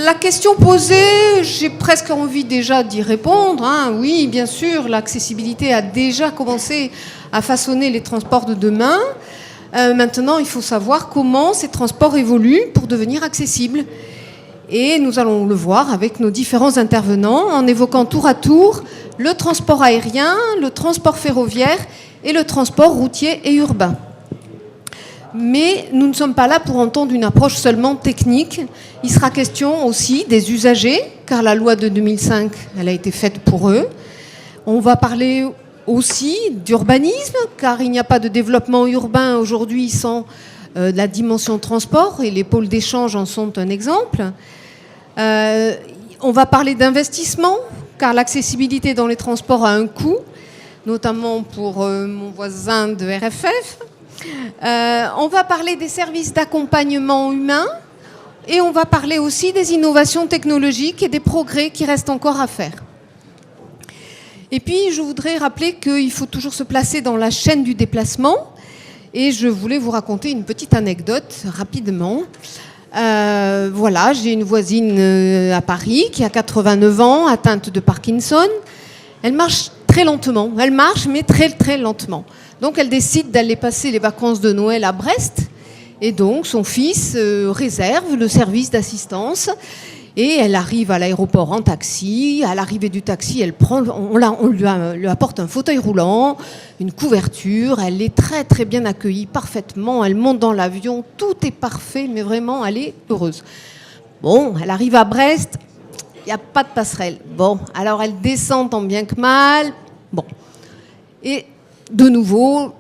La question posée, j'ai presque envie déjà d'y répondre. Oui, bien sûr, l'accessibilité a déjà commencé à façonner les transports de demain. Maintenant, il faut savoir comment ces transports évoluent pour devenir accessibles. Et nous allons le voir avec nos différents intervenants en évoquant tour à tour le transport aérien, le transport ferroviaire et le transport routier et urbain. Mais nous ne sommes pas là pour entendre une approche seulement technique. Il sera question aussi des usagers, car la loi de 2005, elle a été faite pour eux. On va parler aussi d'urbanisme, car il n'y a pas de développement urbain aujourd'hui sans la dimension transport, et les pôles d'échange en sont un exemple. On va parler d'investissement, car l'accessibilité dans les transports a un coût, notamment pour mon voisin de RFF. On va parler des services d'accompagnement humain et on va parler aussi des innovations technologiques et des progrès qui restent encore à faire. Et puis, je voudrais rappeler qu'il faut toujours se placer dans la chaîne du déplacement et je voulais vous raconter une petite anecdote rapidement. Voilà, j'ai une voisine à Paris qui a 89 ans, atteinte de Parkinson. Elle marche très lentement. Elle marche, mais très, très lentement. Donc, elle décide d'aller passer les vacances de Noël à Brest. Et donc, son fils réserve le service d'assistance. Et elle arrive à l'aéroport en taxi. À l'arrivée du taxi, on lui apporte un fauteuil roulant, une couverture. Elle est très, très bien accueillie, parfaitement. Elle monte dans l'avion. Tout est parfait, mais vraiment, elle est heureuse. Bon, elle arrive à Brest. Il n'y a pas de passerelle. Bon, alors elle descend tant bien que mal. Bon. Et de nouveau,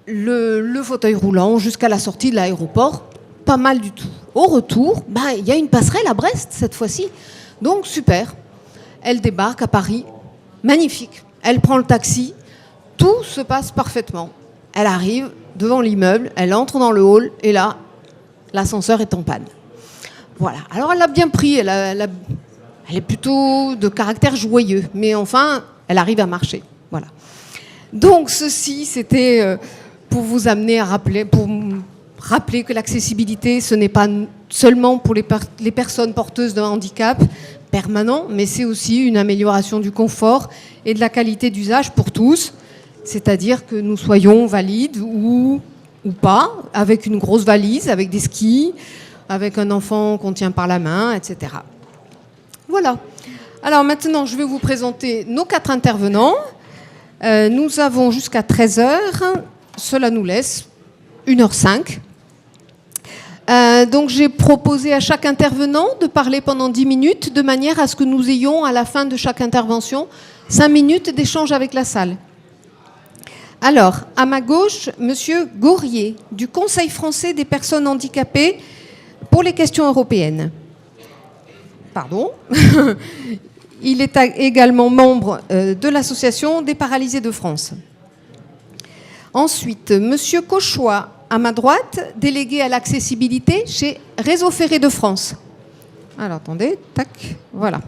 le fauteuil roulant jusqu'à la sortie de l'aéroport, pas mal du tout. Au retour, il y a une passerelle à Brest cette fois-ci. Donc super. Elle débarque à Paris. Magnifique. Elle prend le taxi. Tout se passe parfaitement. Elle arrive devant l'immeuble, elle entre dans le hall et là, l'ascenseur est en panne. Voilà. Alors elle l'a bien pris. Elle est plutôt de caractère joyeux. Mais enfin, elle arrive à marcher. Voilà. Donc ceci, c'était pour vous amener à rappeler que l'accessibilité, ce n'est pas seulement pour les personnes porteuses d'un handicap permanent, mais c'est aussi une amélioration du confort et de la qualité d'usage pour tous, c'est-à-dire que nous soyons valides ou pas, avec une grosse valise, avec des skis, avec un enfant qu'on tient par la main, etc. Voilà. Alors maintenant, je vais vous présenter nos 4 intervenants. Nous avons jusqu'à 13h. Cela nous laisse 1h05. Donc j'ai proposé à chaque intervenant de parler pendant 10 minutes de manière à ce que nous ayons à la fin de chaque intervention 5 minutes d'échange avec la salle. Alors, à ma gauche, Monsieur Gaurier, du Conseil français des personnes handicapées pour les questions européennes. Pardon. Il est également membre de l'Association des paralysés de France. Ensuite, Monsieur Cauchois, à ma droite, délégué à l'accessibilité chez Réseau Ferré de France. Alors, attendez, tac, voilà.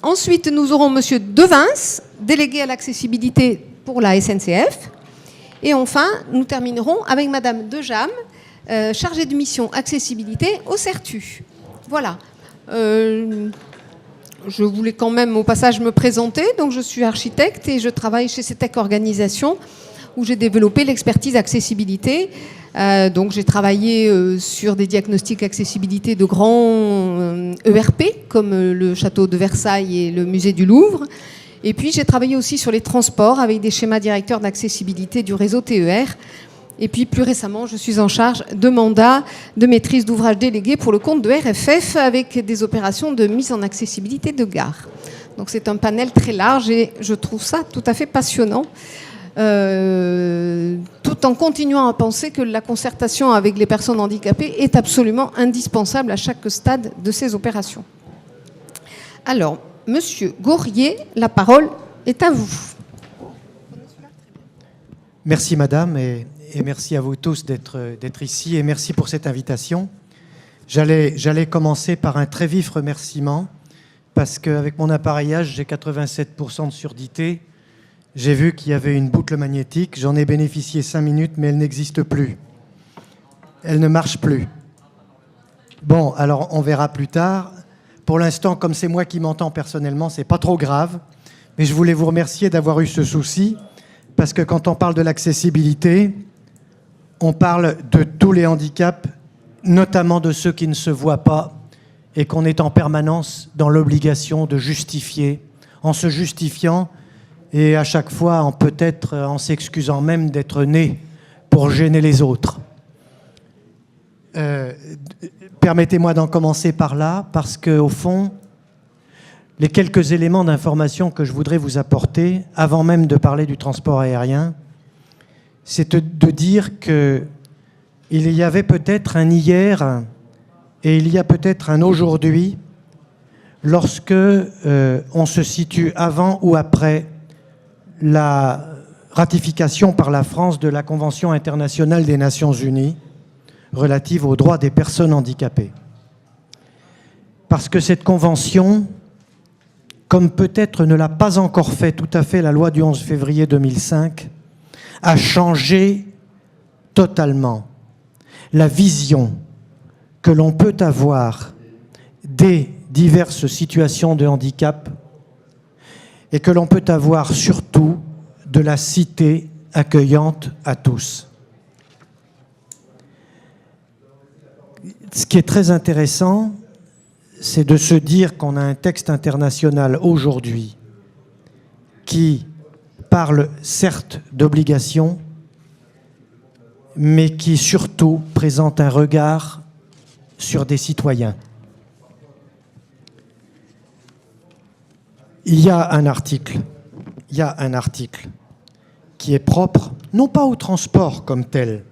Ensuite, nous aurons Monsieur Devins, délégué à l'accessibilité pour la SNCF. Et enfin, nous terminerons avec Madame Dejam, chargée de mission accessibilité au CERTU. Voilà. Je voulais quand même au passage me présenter. Donc je suis architecte et je travaille chez CETEC Organisation où j'ai développé l'expertise accessibilité. Donc j'ai travaillé sur des diagnostics accessibilité de grands ERP comme le château de Versailles et le musée du Louvre. Et puis j'ai travaillé aussi sur les transports avec des schémas directeurs d'accessibilité du réseau TER. Et puis, plus récemment, je suis en charge de mandats de maîtrise d'ouvrage délégué pour le compte de RFF avec des opérations de mise en accessibilité de gare. Donc, c'est un panel très large et je trouve ça tout à fait passionnant, tout en continuant à penser que la concertation avec les personnes handicapées est absolument indispensable à chaque stade de ces opérations. Alors, Monsieur Gaurier, la parole est à vous. Merci, Madame, et merci à vous tous d'être ici et merci pour cette invitation. J'allais commencer par un très vif remerciement parce qu'avec mon appareillage, j'ai 87% de surdité. J'ai vu qu'il y avait une boucle magnétique. J'en ai bénéficié 5 minutes, mais elle n'existe plus. Elle ne marche plus. Bon, alors on verra plus tard. Pour l'instant, comme c'est moi qui m'entends personnellement, c'est pas trop grave. Mais je voulais vous remercier d'avoir eu ce souci, parce que quand on parle de l'accessibilité, on parle de tous les handicaps, notamment de ceux qui ne se voient pas, et qu'on est en permanence dans l'obligation de justifier, en se justifiant, et à chaque fois peut-être en s'excusant même d'être né pour gêner les autres. Permettez-moi d'en commencer par là, parce qu'au fond, les quelques éléments d'information que je voudrais vous apporter, avant même de parler du transport aérien, c'est de dire qu'il y avait peut-être un hier et il y a peut-être un aujourd'hui lorsque on se situe avant ou après la ratification par la France de la Convention internationale des Nations Unies relative aux droits des personnes handicapées. Parce que cette convention, comme peut-être ne l'a pas encore fait tout à fait la loi du 11 février 2005, a changé totalement la vision que l'on peut avoir des diverses situations de handicap et que l'on peut avoir surtout de la cité accueillante à tous. Ce qui est très intéressant, c'est de se dire qu'on a un texte international aujourd'hui qui parle certes d'obligations, mais qui surtout présente un regard sur des citoyens. Il y a un article qui est propre, non pas au transport comme tel,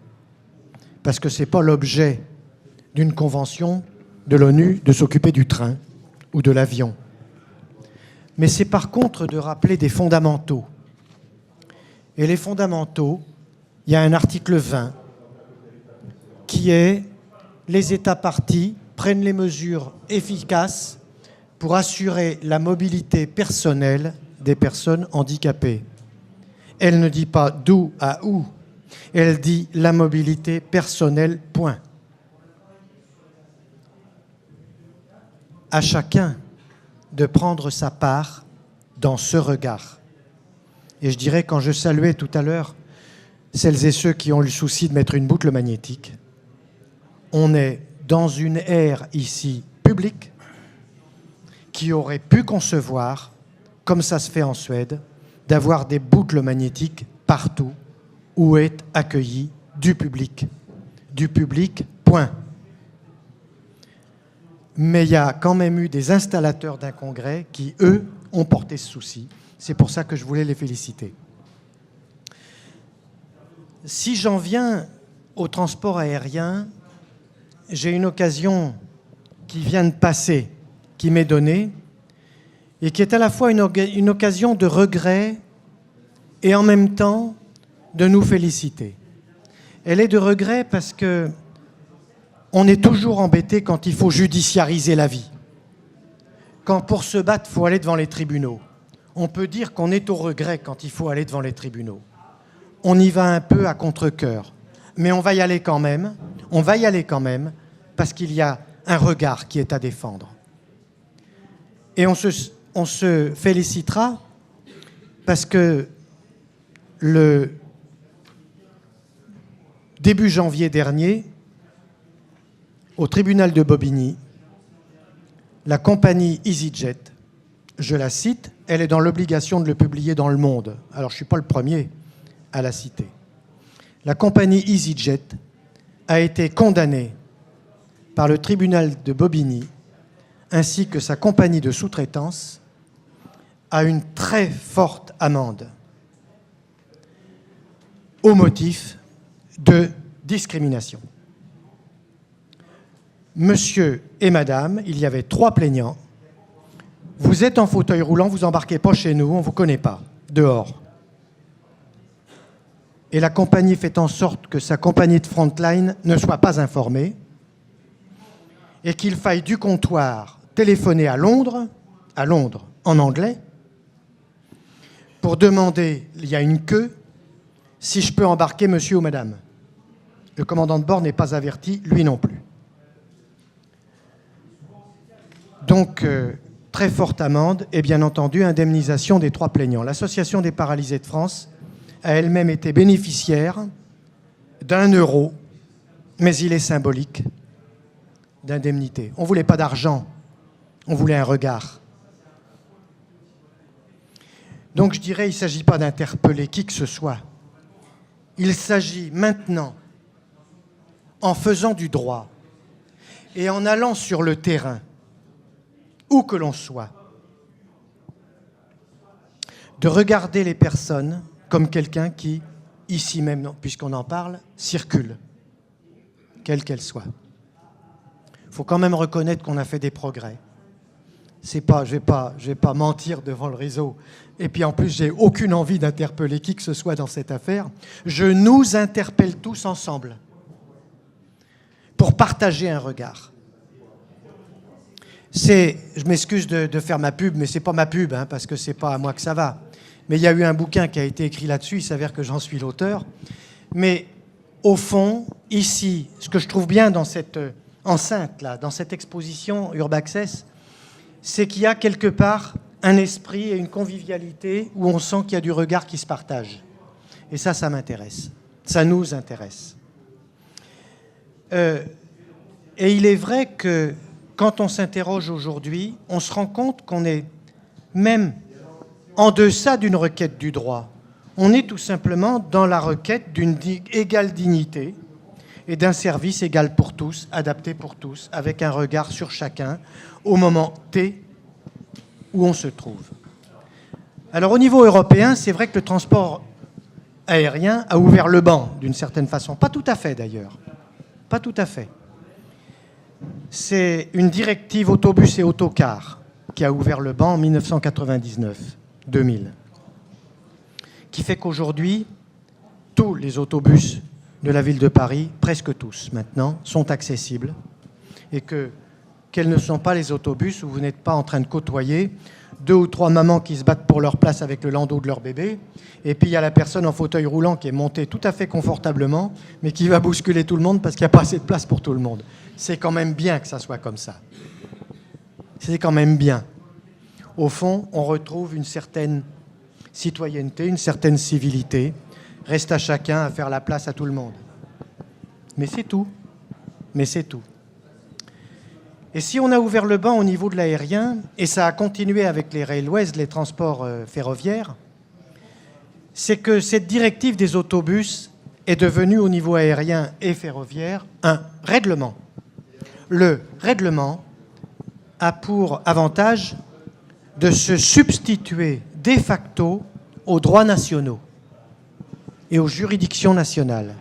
parce que ce n'est pas l'objet d'une convention de l'ONU de s'occuper du train ou de l'avion. Mais c'est par contre de rappeler des fondamentaux. Et les fondamentaux, il y a un article 20 qui est « Les États parties prennent les mesures efficaces pour assurer la mobilité personnelle des personnes handicapées ». Elle ne dit pas d'où à où, elle dit la mobilité personnelle, point. À chacun de prendre sa part dans ce regard. Et je dirais, quand je saluais tout à l'heure celles et ceux qui ont eu le souci de mettre une boucle magnétique, on est dans une ère ici publique qui aurait pu concevoir, comme ça se fait en Suède, d'avoir des boucles magnétiques partout où est accueilli du public. Du public, point. Mais il y a quand même eu des installateurs d'un congrès qui, eux, ont porté ce souci. C'est pour ça que je voulais les féliciter. Si j'en viens au transport aérien, j'ai une occasion qui vient de passer, qui m'est donnée, et qui est à la fois une occasion de regret et en même temps de nous féliciter. Elle est de regret parce que on est toujours embêté quand il faut judiciariser la vie. Quand pour se battre, il faut aller devant les tribunaux. On peut dire qu'on est au regret quand il faut aller devant les tribunaux. On y va un peu à contre-cœur. Mais on va y aller quand même. On va y aller quand même parce qu'il y a un regard qui est à défendre. Et on se félicitera parce que le début janvier dernier, au tribunal de Bobigny, la compagnie EasyJet, je la cite, elle est dans l'obligation de le publier dans Le Monde. Alors, je ne suis pas le premier à la citer. La compagnie EasyJet a été condamnée par le tribunal de Bobigny, ainsi que sa compagnie de sous-traitance, à une très forte amende, au motif de discrimination. Monsieur et madame, il y avait 3 plaignants. Vous êtes en fauteuil roulant, vous embarquez pas chez nous, on ne vous connaît pas, dehors. Et la compagnie fait en sorte que sa compagnie de Frontline ne soit pas informée et qu'il faille du comptoir téléphoner à Londres, en anglais, pour demander, il y a une queue, si je peux embarquer monsieur ou madame. Le commandant de bord n'est pas averti, lui non plus. Donc, très forte amende et bien entendu indemnisation des 3 plaignants. L'Association des paralysés de France a elle-même été bénéficiaire d'1 euro, mais il est symbolique, d'indemnité. On ne voulait pas d'argent, on voulait un regard. Donc je dirais, il ne s'agit pas d'interpeller qui que ce soit. Il s'agit maintenant, en faisant du droit et en allant sur le terrain, où que l'on soit, de regarder les personnes comme quelqu'un qui, ici même, puisqu'on en parle, circule, quelle qu'elle soit. Il faut quand même reconnaître qu'on a fait des progrès. C'est pas, je vais pas mentir devant le réseau. Et puis en plus, j'ai aucune envie d'interpeller qui que ce soit dans cette affaire. Je nous interpelle tous ensemble pour partager un regard. Je m'excuse de faire ma pub, mais c'est pas ma pub, hein, parce que c'est pas à moi que ça va. Mais il y a eu un bouquin qui a été écrit là-dessus, il s'avère que j'en suis l'auteur. Mais au fond, ici, ce que je trouve bien dans cette enceinte, là, dans cette exposition Urbaccess, c'est qu'il y a quelque part un esprit et une convivialité où on sent qu'il y a du regard qui se partage. Et ça m'intéresse. Ça nous intéresse. Et il est vrai que quand on s'interroge aujourd'hui, on se rend compte qu'on est même en deçà d'une requête du droit. On est tout simplement dans la requête d'une égale dignité et d'un service égal pour tous, adapté pour tous, avec un regard sur chacun au moment T où on se trouve. Alors au niveau européen, c'est vrai que le transport aérien a ouvert le banc d'une certaine façon. Pas tout à fait d'ailleurs. Pas tout à fait. C'est une directive autobus et autocar qui a ouvert le banc en 1999-2000, qui fait qu'aujourd'hui, tous les autobus de la ville de Paris, presque tous maintenant, sont accessibles et quels ne sont pas les autobus où vous n'êtes pas en train de côtoyer 2 ou 3 mamans qui se battent pour leur place avec le landau de leur bébé, et puis il y a la personne en fauteuil roulant qui est montée tout à fait confortablement, mais qui va bousculer tout le monde parce qu'il n'y a pas assez de place pour tout le monde. C'est quand même bien que ça soit comme ça. C'est quand même bien. Au fond, on retrouve une certaine citoyenneté, une certaine civilité. Reste à chacun à faire la place à tout le monde. Mais c'est tout. Mais c'est tout. Et si on a ouvert le banc au niveau de l'aérien, et ça a continué avec les railways, les transports ferroviaires, c'est que cette directive des autobus est devenue au niveau aérien et ferroviaire un règlement. Le règlement a pour avantage de se substituer de facto aux droits nationaux et aux juridictions nationales.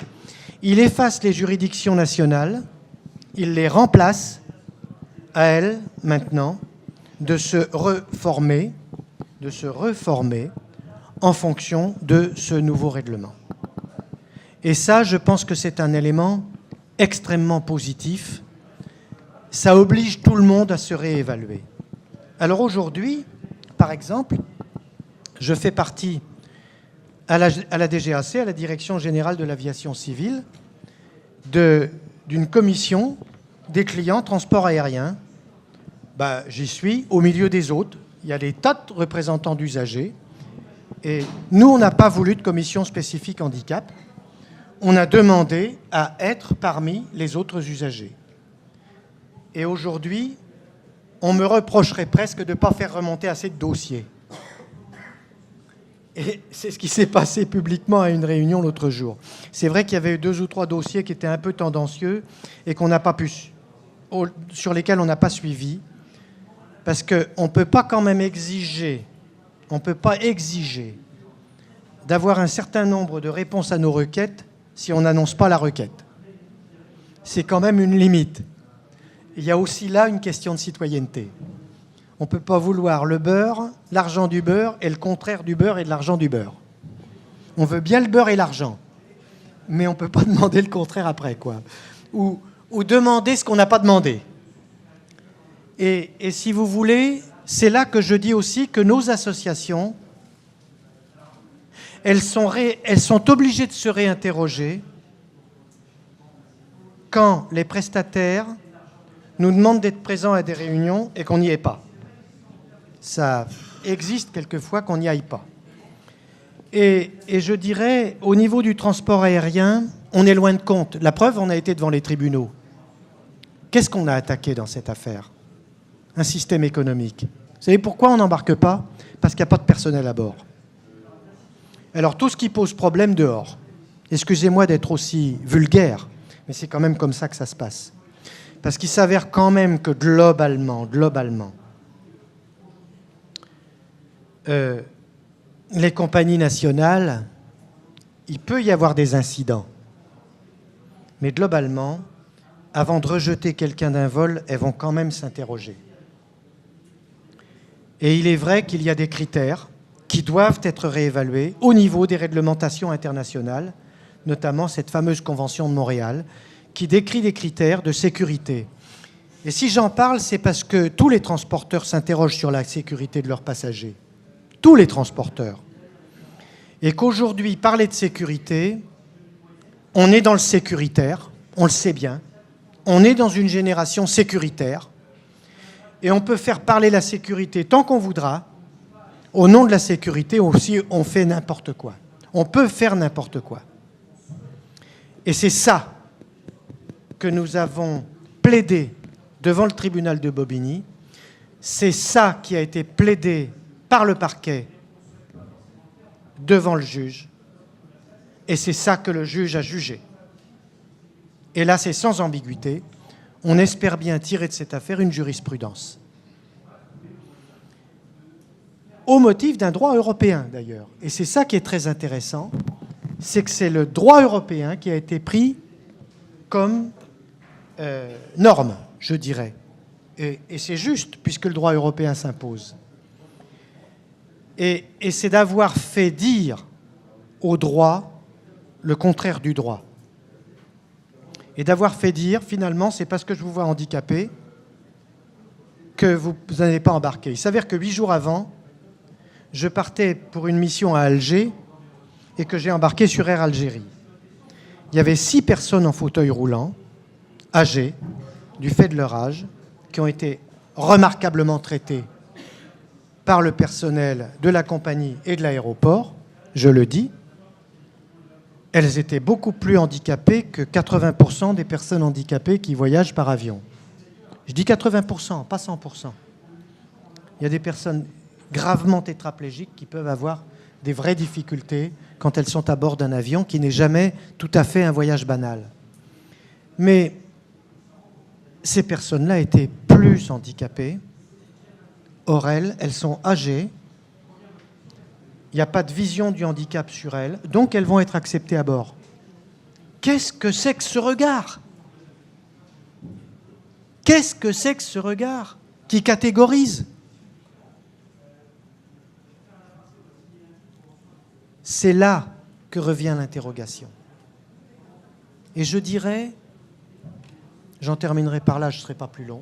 Il efface les juridictions nationales, il les remplace à elles, maintenant, de se reformer en fonction de ce nouveau règlement. Et ça, je pense que c'est un élément extrêmement positif. Ça oblige tout le monde à se réévaluer. Alors aujourd'hui, par exemple, je fais partie à la DGAC, à la Direction Générale de l'Aviation Civile, d'une commission des clients transport aérien. J'y suis au milieu des autres. Il y a des tas de représentants d'usagers. Et nous, on n'a pas voulu de commission spécifique handicap. On a demandé à être parmi les autres usagers. Et aujourd'hui, on me reprocherait presque de ne pas faire remonter assez de dossiers. Et c'est ce qui s'est passé publiquement à une réunion l'autre jour. C'est vrai qu'il y avait 2 ou 3 dossiers qui étaient un peu tendancieux et sur lesquels on n'a pas suivi. Parce qu'on ne peut pas quand même exiger d'avoir un certain nombre de réponses à nos requêtes si on n'annonce pas la requête. C'est quand même une limite. Il y a aussi là une question de citoyenneté. On ne peut pas vouloir le beurre, l'argent du beurre et le contraire du beurre et de l'argent du beurre. On veut bien le beurre et l'argent, mais on ne peut pas demander le contraire après, quoi. Ou demander ce qu'on n'a pas demandé. Et si vous voulez, c'est là que je dis aussi que nos associations, elles sont obligées de se réinterroger quand les prestataires nous demandent d'être présents à des réunions et qu'on n'y est pas. Ça existe quelquefois qu'on n'y aille pas. Et je dirais, au niveau du transport aérien, on est loin de compte. La preuve, on a été devant les tribunaux. Qu'est-ce qu'on a attaqué dans cette affaire? Un système économique. Vous savez pourquoi on n'embarque pas? Parce qu'il n'y a pas de personnel à bord. Alors tout ce qui pose problème dehors. Excusez-moi d'être aussi vulgaire, mais c'est quand même comme ça que ça se passe. Parce qu'il s'avère quand même que globalement, les compagnies nationales, il peut y avoir des incidents. Mais globalement, avant de rejeter quelqu'un d'un vol, elles vont quand même s'interroger. Et il est vrai qu'il y a des critères qui doivent être réévalués au niveau des réglementations internationales, notamment cette fameuse Convention de Montréal, qui décrit des critères de sécurité. Et si j'en parle, c'est parce que tous les transporteurs s'interrogent sur la sécurité de leurs passagers. Tous les transporteurs. Et qu'aujourd'hui, parler de sécurité, on est dans le sécuritaire, on le sait bien, on est dans une génération sécuritaire, et on peut faire parler la sécurité tant qu'on voudra. Au nom de la sécurité aussi, on fait n'importe quoi. On peut faire n'importe quoi. Et c'est ça que nous avons plaidé devant le tribunal de Bobigny. C'est ça qui a été plaidé par le parquet devant le juge. Et c'est ça que le juge a jugé. Et là, c'est sans ambiguïté. On espère bien tirer de cette affaire une jurisprudence. Au motif d'un droit européen, d'ailleurs. Et c'est ça qui est très intéressant, c'est que c'est le droit européen qui a été pris comme norme, je dirais. Et c'est juste, puisque le droit européen s'impose. Et c'est d'avoir fait dire au droit le contraire du droit. Et d'avoir fait dire, finalement, c'est parce que je vous vois handicapé que vous n'allez pas embarquer. Il s'avère que 8 jours avant, je partais pour une mission à Alger et que j'ai embarqué sur Air Algérie. Il y avait 6 personnes en fauteuil roulant, âgées, du fait de leur âge, qui ont été remarquablement traitées par le personnel de la compagnie et de l'aéroport, je le dis. Elles étaient beaucoup plus handicapées que 80% des personnes handicapées qui voyagent par avion. Je dis 80%, pas 100%. Il y a des personnes gravement tétraplégiques qui peuvent avoir des vraies difficultés quand elles sont à bord d'un avion qui n'est jamais tout à fait un voyage banal. Mais ces personnes-là étaient plus handicapées. Or, elles sont âgées. Il n'y a pas de vision du handicap sur elles, donc elles vont être acceptées à bord. Qu'est-ce que c'est que ce regard? Qu'est-ce que c'est que ce regard qui catégorise? C'est là que revient l'interrogation. Et je dirais, j'en terminerai par là, je ne serai pas plus long,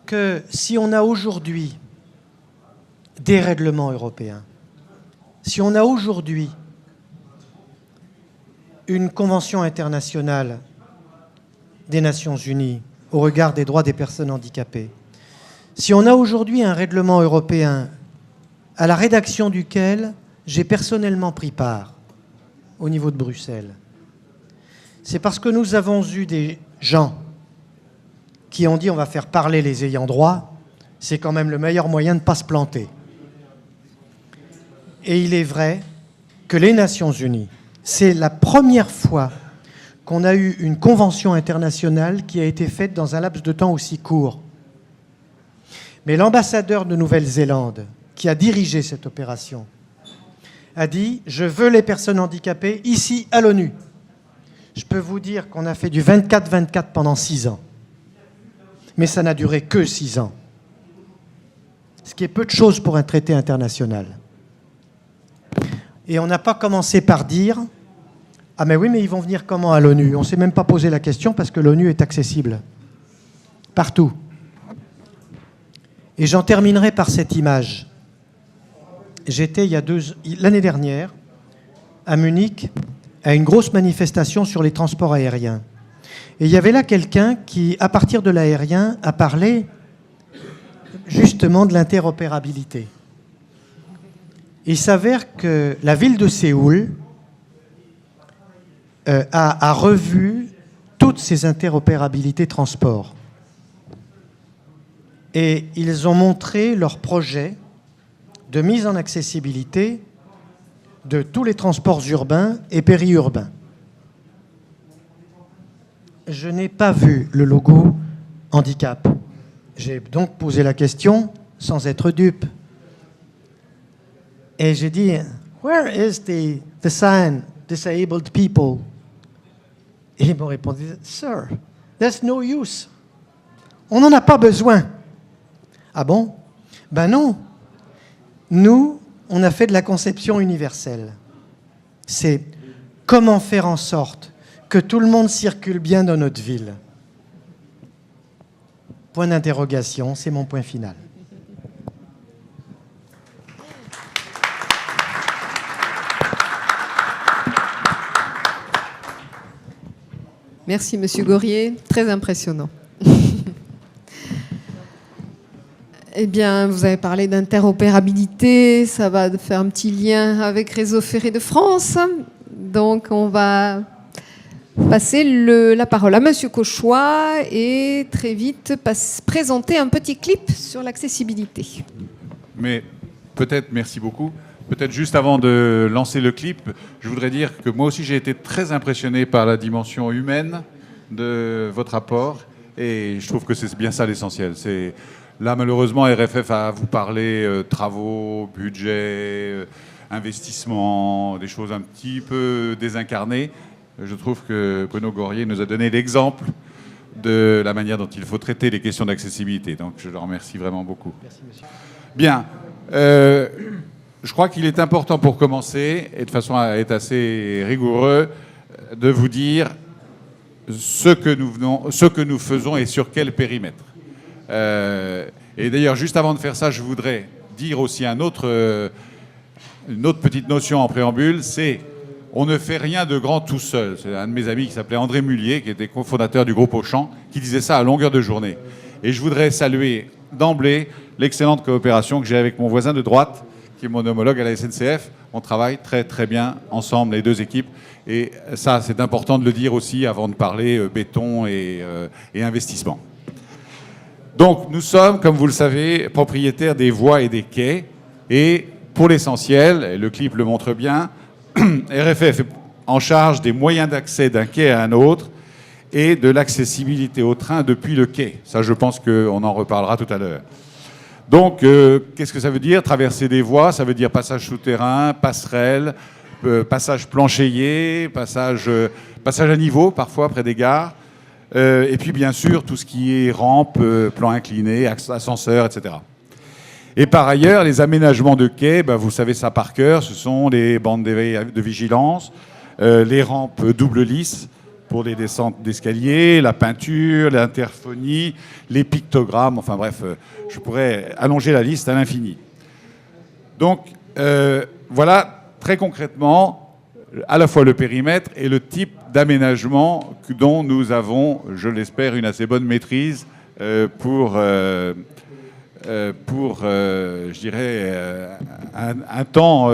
que si on a aujourd'hui des règlements européens, si on a aujourd'hui une convention internationale des Nations Unies au regard des droits des personnes handicapées, si on a aujourd'hui un règlement européen à la rédaction duquel j'ai personnellement pris part au niveau de Bruxelles, c'est parce que nous avons eu des gens qui ont dit on va faire parler les ayants droit, c'est quand même le meilleur moyen de ne pas se planter. Et il est vrai que les Nations Unies, c'est la première fois qu'on a eu une convention internationale qui a été faite dans un laps de temps aussi court. Mais l'ambassadeur de Nouvelle-Zélande, qui a dirigé cette opération, a dit « Je veux les personnes handicapées ici à l'ONU ». Je peux vous dire qu'on a fait du 24-24 pendant 6 ans. Mais ça n'a duré que 6 ans. Ce qui est peu de choses pour un traité international. Et on n'a pas commencé par dire « Ah mais oui, mais ils vont venir comment à l'ONU ?» On ne s'est même pas posé la question parce que l'ONU est accessible. Partout. Et j'en terminerai par cette image. J'étais l'année dernière à Munich à une grosse manifestation sur les transports aériens. Et il y avait là quelqu'un qui, à partir de l'aérien, a parlé justement de l'interopérabilité. Il s'avère que la ville de Séoul a revu toutes ces interopérabilités transport. Et ils ont montré leur projet de mise en accessibilité de tous les transports urbains et périurbains. Je n'ai pas vu le logo handicap. J'ai donc posé la question sans être dupe. Et j'ai dit, where is the sign disabled people? Et ils m'ont répondu, sir, there's no use. On n'en a pas besoin. Ah bon? Ben non. Nous, on a fait de la conception universelle. C'est comment faire en sorte que tout le monde circule bien dans notre ville. Point d'interrogation, c'est mon point final. Merci, Monsieur Gorier. Très impressionnant. Eh bien, vous avez parlé d'interopérabilité. Ça va faire un petit lien avec Réseau Ferré de France. Donc, on va passer la parole à Monsieur Cauchois et très vite présenter un petit clip sur l'accessibilité. Mais peut-être, merci beaucoup. Peut-être juste avant de lancer le clip, je voudrais dire que moi aussi j'ai été très impressionné par la dimension humaine de votre rapport et je trouve que c'est bien ça l'essentiel. Là malheureusement RFF a à vous parler travaux, budget, investissement, des choses un petit peu désincarnées. Je trouve que Bruno Gorier nous a donné l'exemple de la manière dont il faut traiter les questions d'accessibilité. Donc je le remercie vraiment beaucoup. Merci, monsieur. Bien. Je crois qu'il est important pour commencer, et de façon à être assez rigoureux, de vous dire ce que nous faisons et sur quel périmètre. Et d'ailleurs, juste avant de faire ça, je voudrais dire aussi une autre petite notion en préambule, c'est on ne fait rien de grand tout seul. C'est un de mes amis qui s'appelait André Mullier, qui était cofondateur du groupe Auchan, qui disait ça à longueur de journée. Et je voudrais saluer d'emblée l'excellente coopération que j'ai avec mon voisin de droite, qui est mon homologue à la SNCF. On travaille très très bien ensemble, les deux équipes. Et ça, c'est important de le dire aussi avant de parler béton et investissement. Donc, nous sommes, comme vous le savez, propriétaires des voies et des quais. Et pour l'essentiel, et le clip le montre bien, RFF est en charge des moyens d'accès d'un quai à un autre et de l'accessibilité au train depuis le quai. Ça, je pense qu'on en reparlera tout à l'heure. Donc, qu'est-ce que ça veut dire? Traverser des voies, ça veut dire passage souterrain, passerelle, passage planchéié, passage à niveau, parfois, près des gares. Et puis, bien sûr, tout ce qui est rampe, plan incliné, ascenseur, etc. Et par ailleurs, les aménagements de quais, vous savez ça par cœur, ce sont les bandes de vigilance, les rampes double lisse pour les descentes d'escalier, la peinture, l'interphonie, les pictogrammes, enfin bref, je pourrais allonger la liste à l'infini. Donc, voilà très concrètement à la fois le périmètre et le type d'aménagement dont nous avons, je l'espère, une assez bonne maîtrise pour je dirais, un temps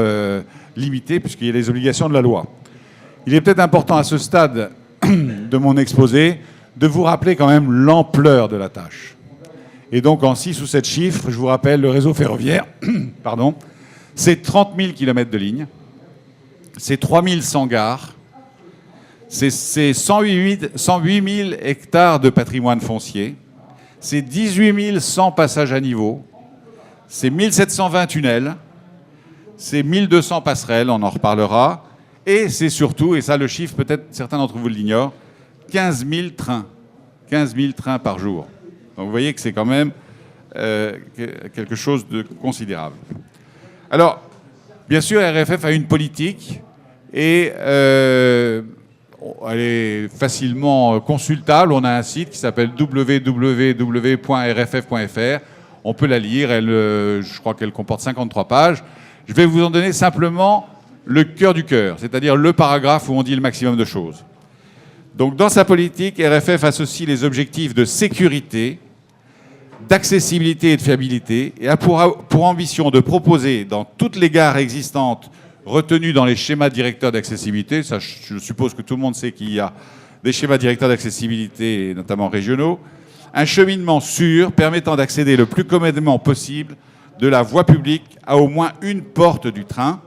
limité, puisqu'il y a les obligations de la loi. Il est peut-être important à ce stade de mon exposé de vous rappeler quand même l'ampleur de la tâche. Et donc, en 6 ou 7 chiffres, je vous rappelle, le réseau ferroviaire, pardon, c'est 30 000 km de ligne, c'est 3 100 gares, c'est 108 000 hectares de patrimoine foncier, c'est 18 100 passages à niveau, c'est 1720 tunnels, c'est 1200 passerelles, on en reparlera, et c'est surtout, et ça le chiffre peut-être certains d'entre vous l'ignorent, 15 000 trains. 15 000 trains par jour. Donc vous voyez que c'est quand même quelque chose de considérable. Alors, bien sûr, RFF a une politique et elle est facilement consultable. On a un site qui s'appelle www.rff.fr. On peut la lire, je crois qu'elle comporte 53 pages. Je vais vous en donner simplement le cœur du cœur, c'est-à-dire le paragraphe où on dit le maximum de choses. Donc dans sa politique, RFF associe les objectifs de sécurité, d'accessibilité et de fiabilité et a pour ambition de proposer dans toutes les gares existantes retenues dans les schémas directeurs d'accessibilité, ça je suppose que tout le monde sait qu'il y a des schémas directeurs d'accessibilité, notamment régionaux, un cheminement sûr permettant d'accéder le plus commodément possible de la voie publique à au moins une porte du train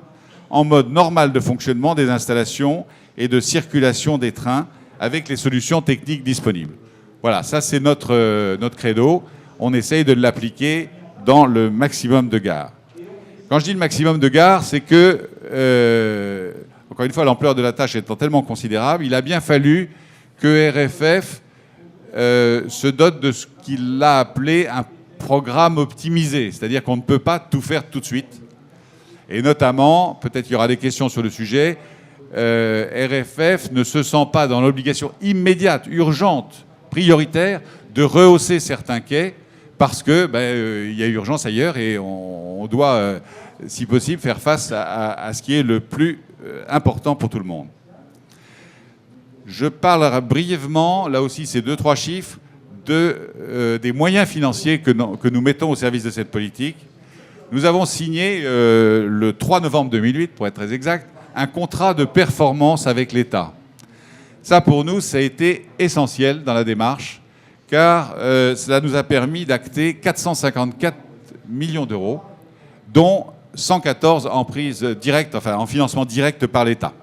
en mode normal de fonctionnement des installations et de circulation des trains avec les solutions techniques disponibles. Voilà, ça c'est notre credo. On essaye de l'appliquer dans le maximum de gares. Quand je dis le maximum de gares, c'est que, encore une fois, l'ampleur de la tâche étant tellement considérable, il a bien fallu que RFF se dote de ce qu'il a appelé un programme optimisé, c'est-à-dire qu'on ne peut pas tout faire tout de suite. Et notamment, peut-être qu'il y aura des questions sur le sujet, RFF ne se sent pas dans l'obligation immédiate, urgente, prioritaire, de rehausser certains quais, parce que y a urgence ailleurs et on doit, si possible, faire face à ce qui est le plus important pour tout le monde. Je parlerai brièvement, là aussi c'est 2-3 chiffres, des moyens financiers que nous mettons au service de cette politique. Nous avons signé le 3 novembre 2008, pour être très exact, un contrat de performance avec l'État. Ça, pour nous, ça a été essentiel dans la démarche, car cela nous a permis d'acter 454 millions d'euros, dont 114 en prise directe, enfin en financement direct par l'État.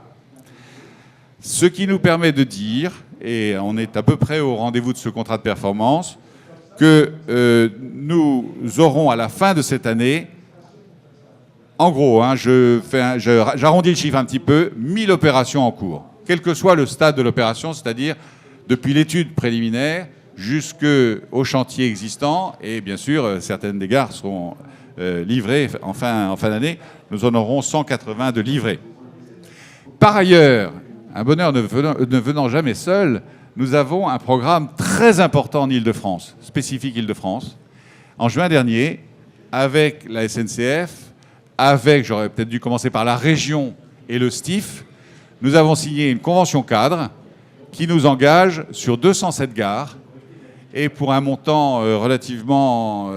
Ce qui nous permet de dire, et on est à peu près au rendez-vous de ce contrat de performance, que nous aurons à la fin de cette année, en gros, j'arrondis le chiffre un petit peu, 1000 opérations en cours, quel que soit le stade de l'opération, c'est-à-dire depuis l'étude préliminaire jusqu'au chantier existant, et bien sûr, certaines des gares seront livrées en fin d'année. Nous en aurons 180 de livrés. Par ailleurs, un bonheur ne venant jamais seul, nous avons un programme très important en Île-de-France, spécifique Île-de-France. En juin dernier, avec la SNCF, j'aurais peut-être dû commencer par la région et le STIF, nous avons signé une convention cadre qui nous engage sur 207 gares et pour un montant relativement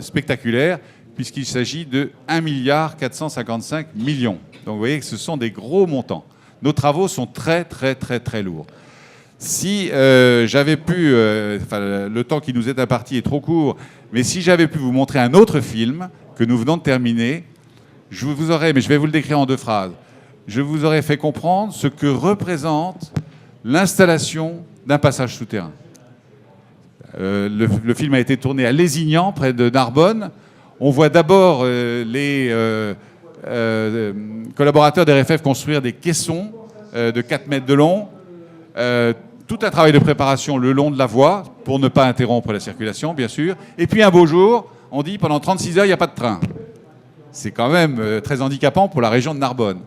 spectaculaire, puisqu'il s'agit de 1,455 milliard. Donc vous voyez que ce sont des gros montants. Nos travaux sont très, très, très, très lourds. Si j'avais pu, le temps qui nous est imparti est trop court, mais si j'avais pu vous montrer un autre film que nous venons de terminer, je vais vous le décrire en 2 phrases. Je vous aurais fait comprendre ce que représente l'installation d'un passage souterrain. Le film a été tourné à Lézignan, près de Narbonne. On voit d'abord les collaborateurs d'RFF construire des caissons de 4 mètres de long. Tout un travail de préparation le long de la voie, pour ne pas interrompre la circulation, bien sûr. Et puis un beau jour, on dit pendant 36 heures, il n'y a pas de train. C'est quand même très handicapant pour la région de Narbonne.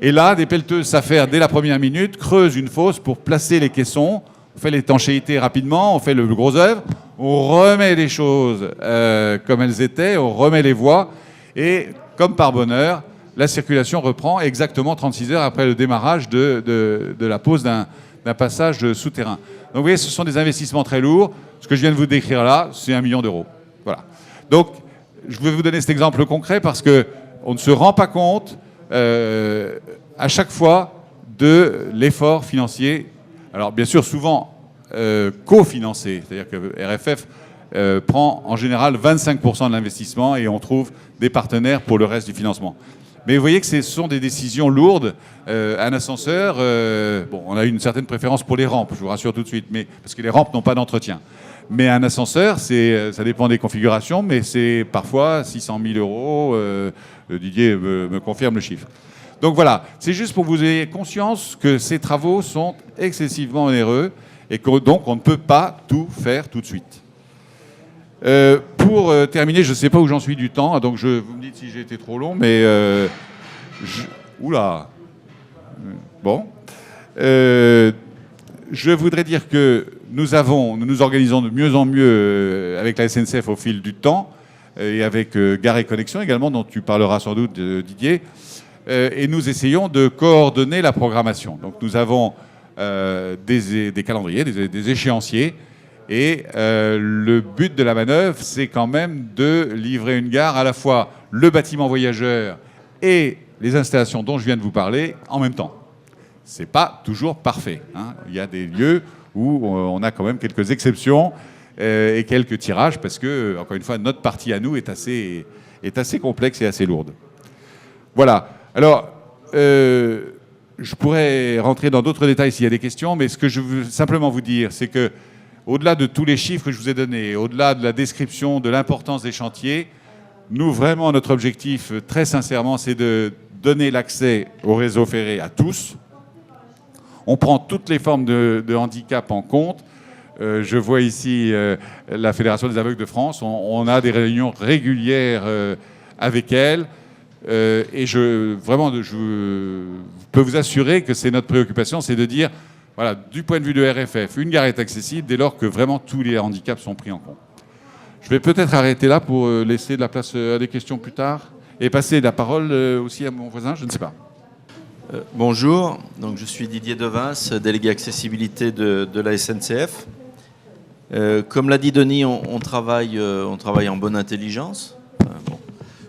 Et là, des pelleteuses s'affairent dès la première minute, creusent une fosse pour placer les caissons, on fait l'étanchéité rapidement, on fait le gros œuvre, on remet les choses comme elles étaient, on remet les voies, et comme par bonheur, la circulation reprend exactement 36 heures après le démarrage de la pose d'un passage souterrain. Donc vous voyez, ce sont des investissements très lourds. Ce que je viens de vous décrire là, c'est 1 million d'euros. Voilà. Donc, je vais vous donner cet exemple concret parce qu'on ne se rend pas compte à chaque fois de l'effort financier. Alors, bien sûr, souvent cofinancé, c'est-à-dire que RFF prend en général 25% de l'investissement et on trouve des partenaires pour le reste du financement. Mais vous voyez que ce sont des décisions lourdes. Un ascenseur, on a une certaine préférence pour les rampes, je vous rassure tout de suite, mais, parce que les rampes n'ont pas d'entretien. Mais un ascenseur, ça dépend des configurations, mais c'est parfois 600 000 euros. Didier me confirme le chiffre. Donc voilà, c'est juste pour que vous ayez conscience que ces travaux sont excessivement onéreux et que donc on ne peut pas tout faire tout de suite. Pour terminer, je ne sais pas où j'en suis du temps, donc vous me dites si j'ai été trop long, mais... Oula. Bon. Je voudrais dire que nous nous organisons de mieux en mieux avec la SNCF au fil du temps, et avec Gares & Connexions également, dont tu parleras sans doute, Didier, et nous essayons de coordonner la programmation. Donc nous avons des calendriers, des échéanciers. Et le but de la manœuvre, c'est quand même de livrer une gare à la fois le bâtiment voyageur et les installations dont je viens de vous parler en même temps. C'est pas toujours parfait, hein. Il y a des lieux où on a quand même quelques exceptions et quelques tirages parce que, encore une fois, notre partie à nous est assez complexe et assez lourde. Voilà. Alors, je pourrais rentrer dans d'autres détails s'il y a des questions, mais ce que je veux simplement vous dire, c'est que au-delà de tous les chiffres que je vous ai donnés, au-delà de la description de l'importance des chantiers, nous, vraiment, notre objectif, très sincèrement, c'est de donner l'accès au réseau ferré à tous. On prend toutes les formes de handicap en compte. Je vois ici la Fédération des aveugles de France. On a des réunions régulières avec elle. Et je peux vous assurer que c'est notre préoccupation, c'est de dire, voilà, du point de vue de RFF, une gare est accessible dès lors que vraiment tous les handicaps sont pris en compte. Je vais peut-être arrêter là pour laisser de la place à des questions plus tard et passer la parole aussi à mon voisin, je ne sais pas. Bonjour, donc je suis Didier Devins, délégué accessibilité de la SNCF. Comme l'a dit Denis, on travaille en bonne intelligence. Bon,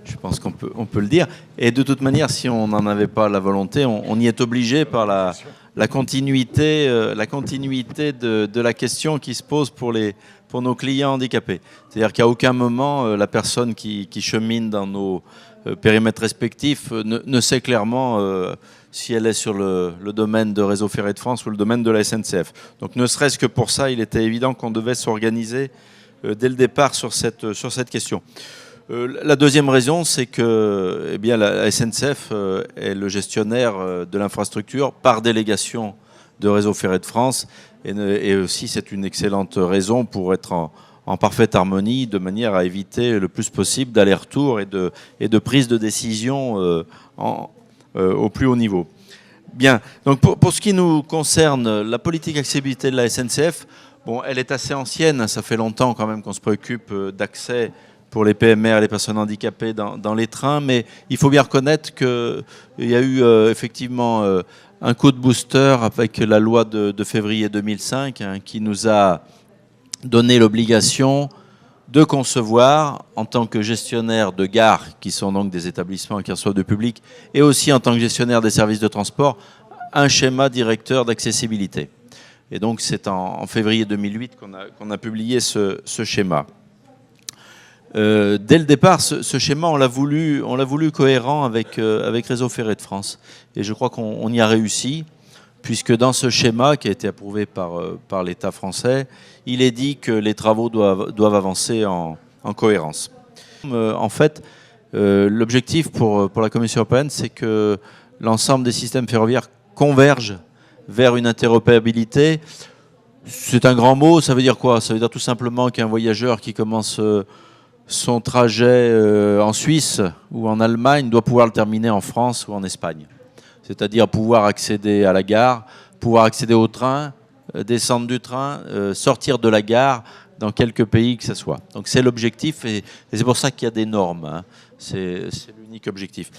je pense qu'on peut le dire. Et de toute manière, si on n'en avait pas la volonté, on y est obligé par la continuité de la question qui se pose pour nos clients handicapés. C'est-à-dire qu'à aucun moment, la personne qui chemine dans nos périmètres respectifs ne sait clairement si elle est sur le domaine de Réseau Ferré de France ou le domaine de la SNCF. Donc ne serait-ce que pour ça, il était évident qu'on devait s'organiser dès le départ sur cette question. La deuxième raison, c'est que la SNCF est le gestionnaire de l'infrastructure par délégation de Réseau Ferré de France. Et aussi, c'est une excellente raison pour être en parfaite harmonie, de manière à éviter le plus possible d'aller-retour et de prise de décision au plus haut niveau. Bien, donc pour ce qui nous concerne, la politique accessibilité de la SNCF, bon, elle est assez ancienne, ça fait longtemps quand même qu'on se préoccupe d'accès pour les PMR et les personnes handicapées dans les trains, mais il faut bien reconnaître qu'il y a eu effectivement un coup de booster avec la loi de février 2005 qui nous a donné l'obligation de concevoir, en tant que gestionnaire de gares, qui sont donc des établissements qui reçoivent du public, et aussi en tant que gestionnaire des services de transport, un schéma directeur d'accessibilité. Et donc c'est en février 2008 qu'on a publié ce schéma. Dès le départ, ce schéma, on l'a voulu cohérent avec Réseau Ferré de France. Et je crois qu'on y a réussi, puisque dans ce schéma qui a été approuvé par l'État français, il est dit que les travaux doivent avancer en cohérence. En fait, l'objectif pour la Commission européenne, c'est que l'ensemble des systèmes ferroviaires convergent vers une interopérabilité. C'est un grand mot, ça veut dire quoi? Ça veut dire tout simplement qu'un voyageur qui commence son trajet en Suisse ou en Allemagne doit pouvoir le terminer en France ou en Espagne. C'est-à-dire pouvoir accéder à la gare, pouvoir accéder au train, descendre du train, sortir de la gare dans quelques pays que ce soit. Donc c'est l'objectif et c'est pour ça qu'il y a des normes, hein. C'est l'unique objectif.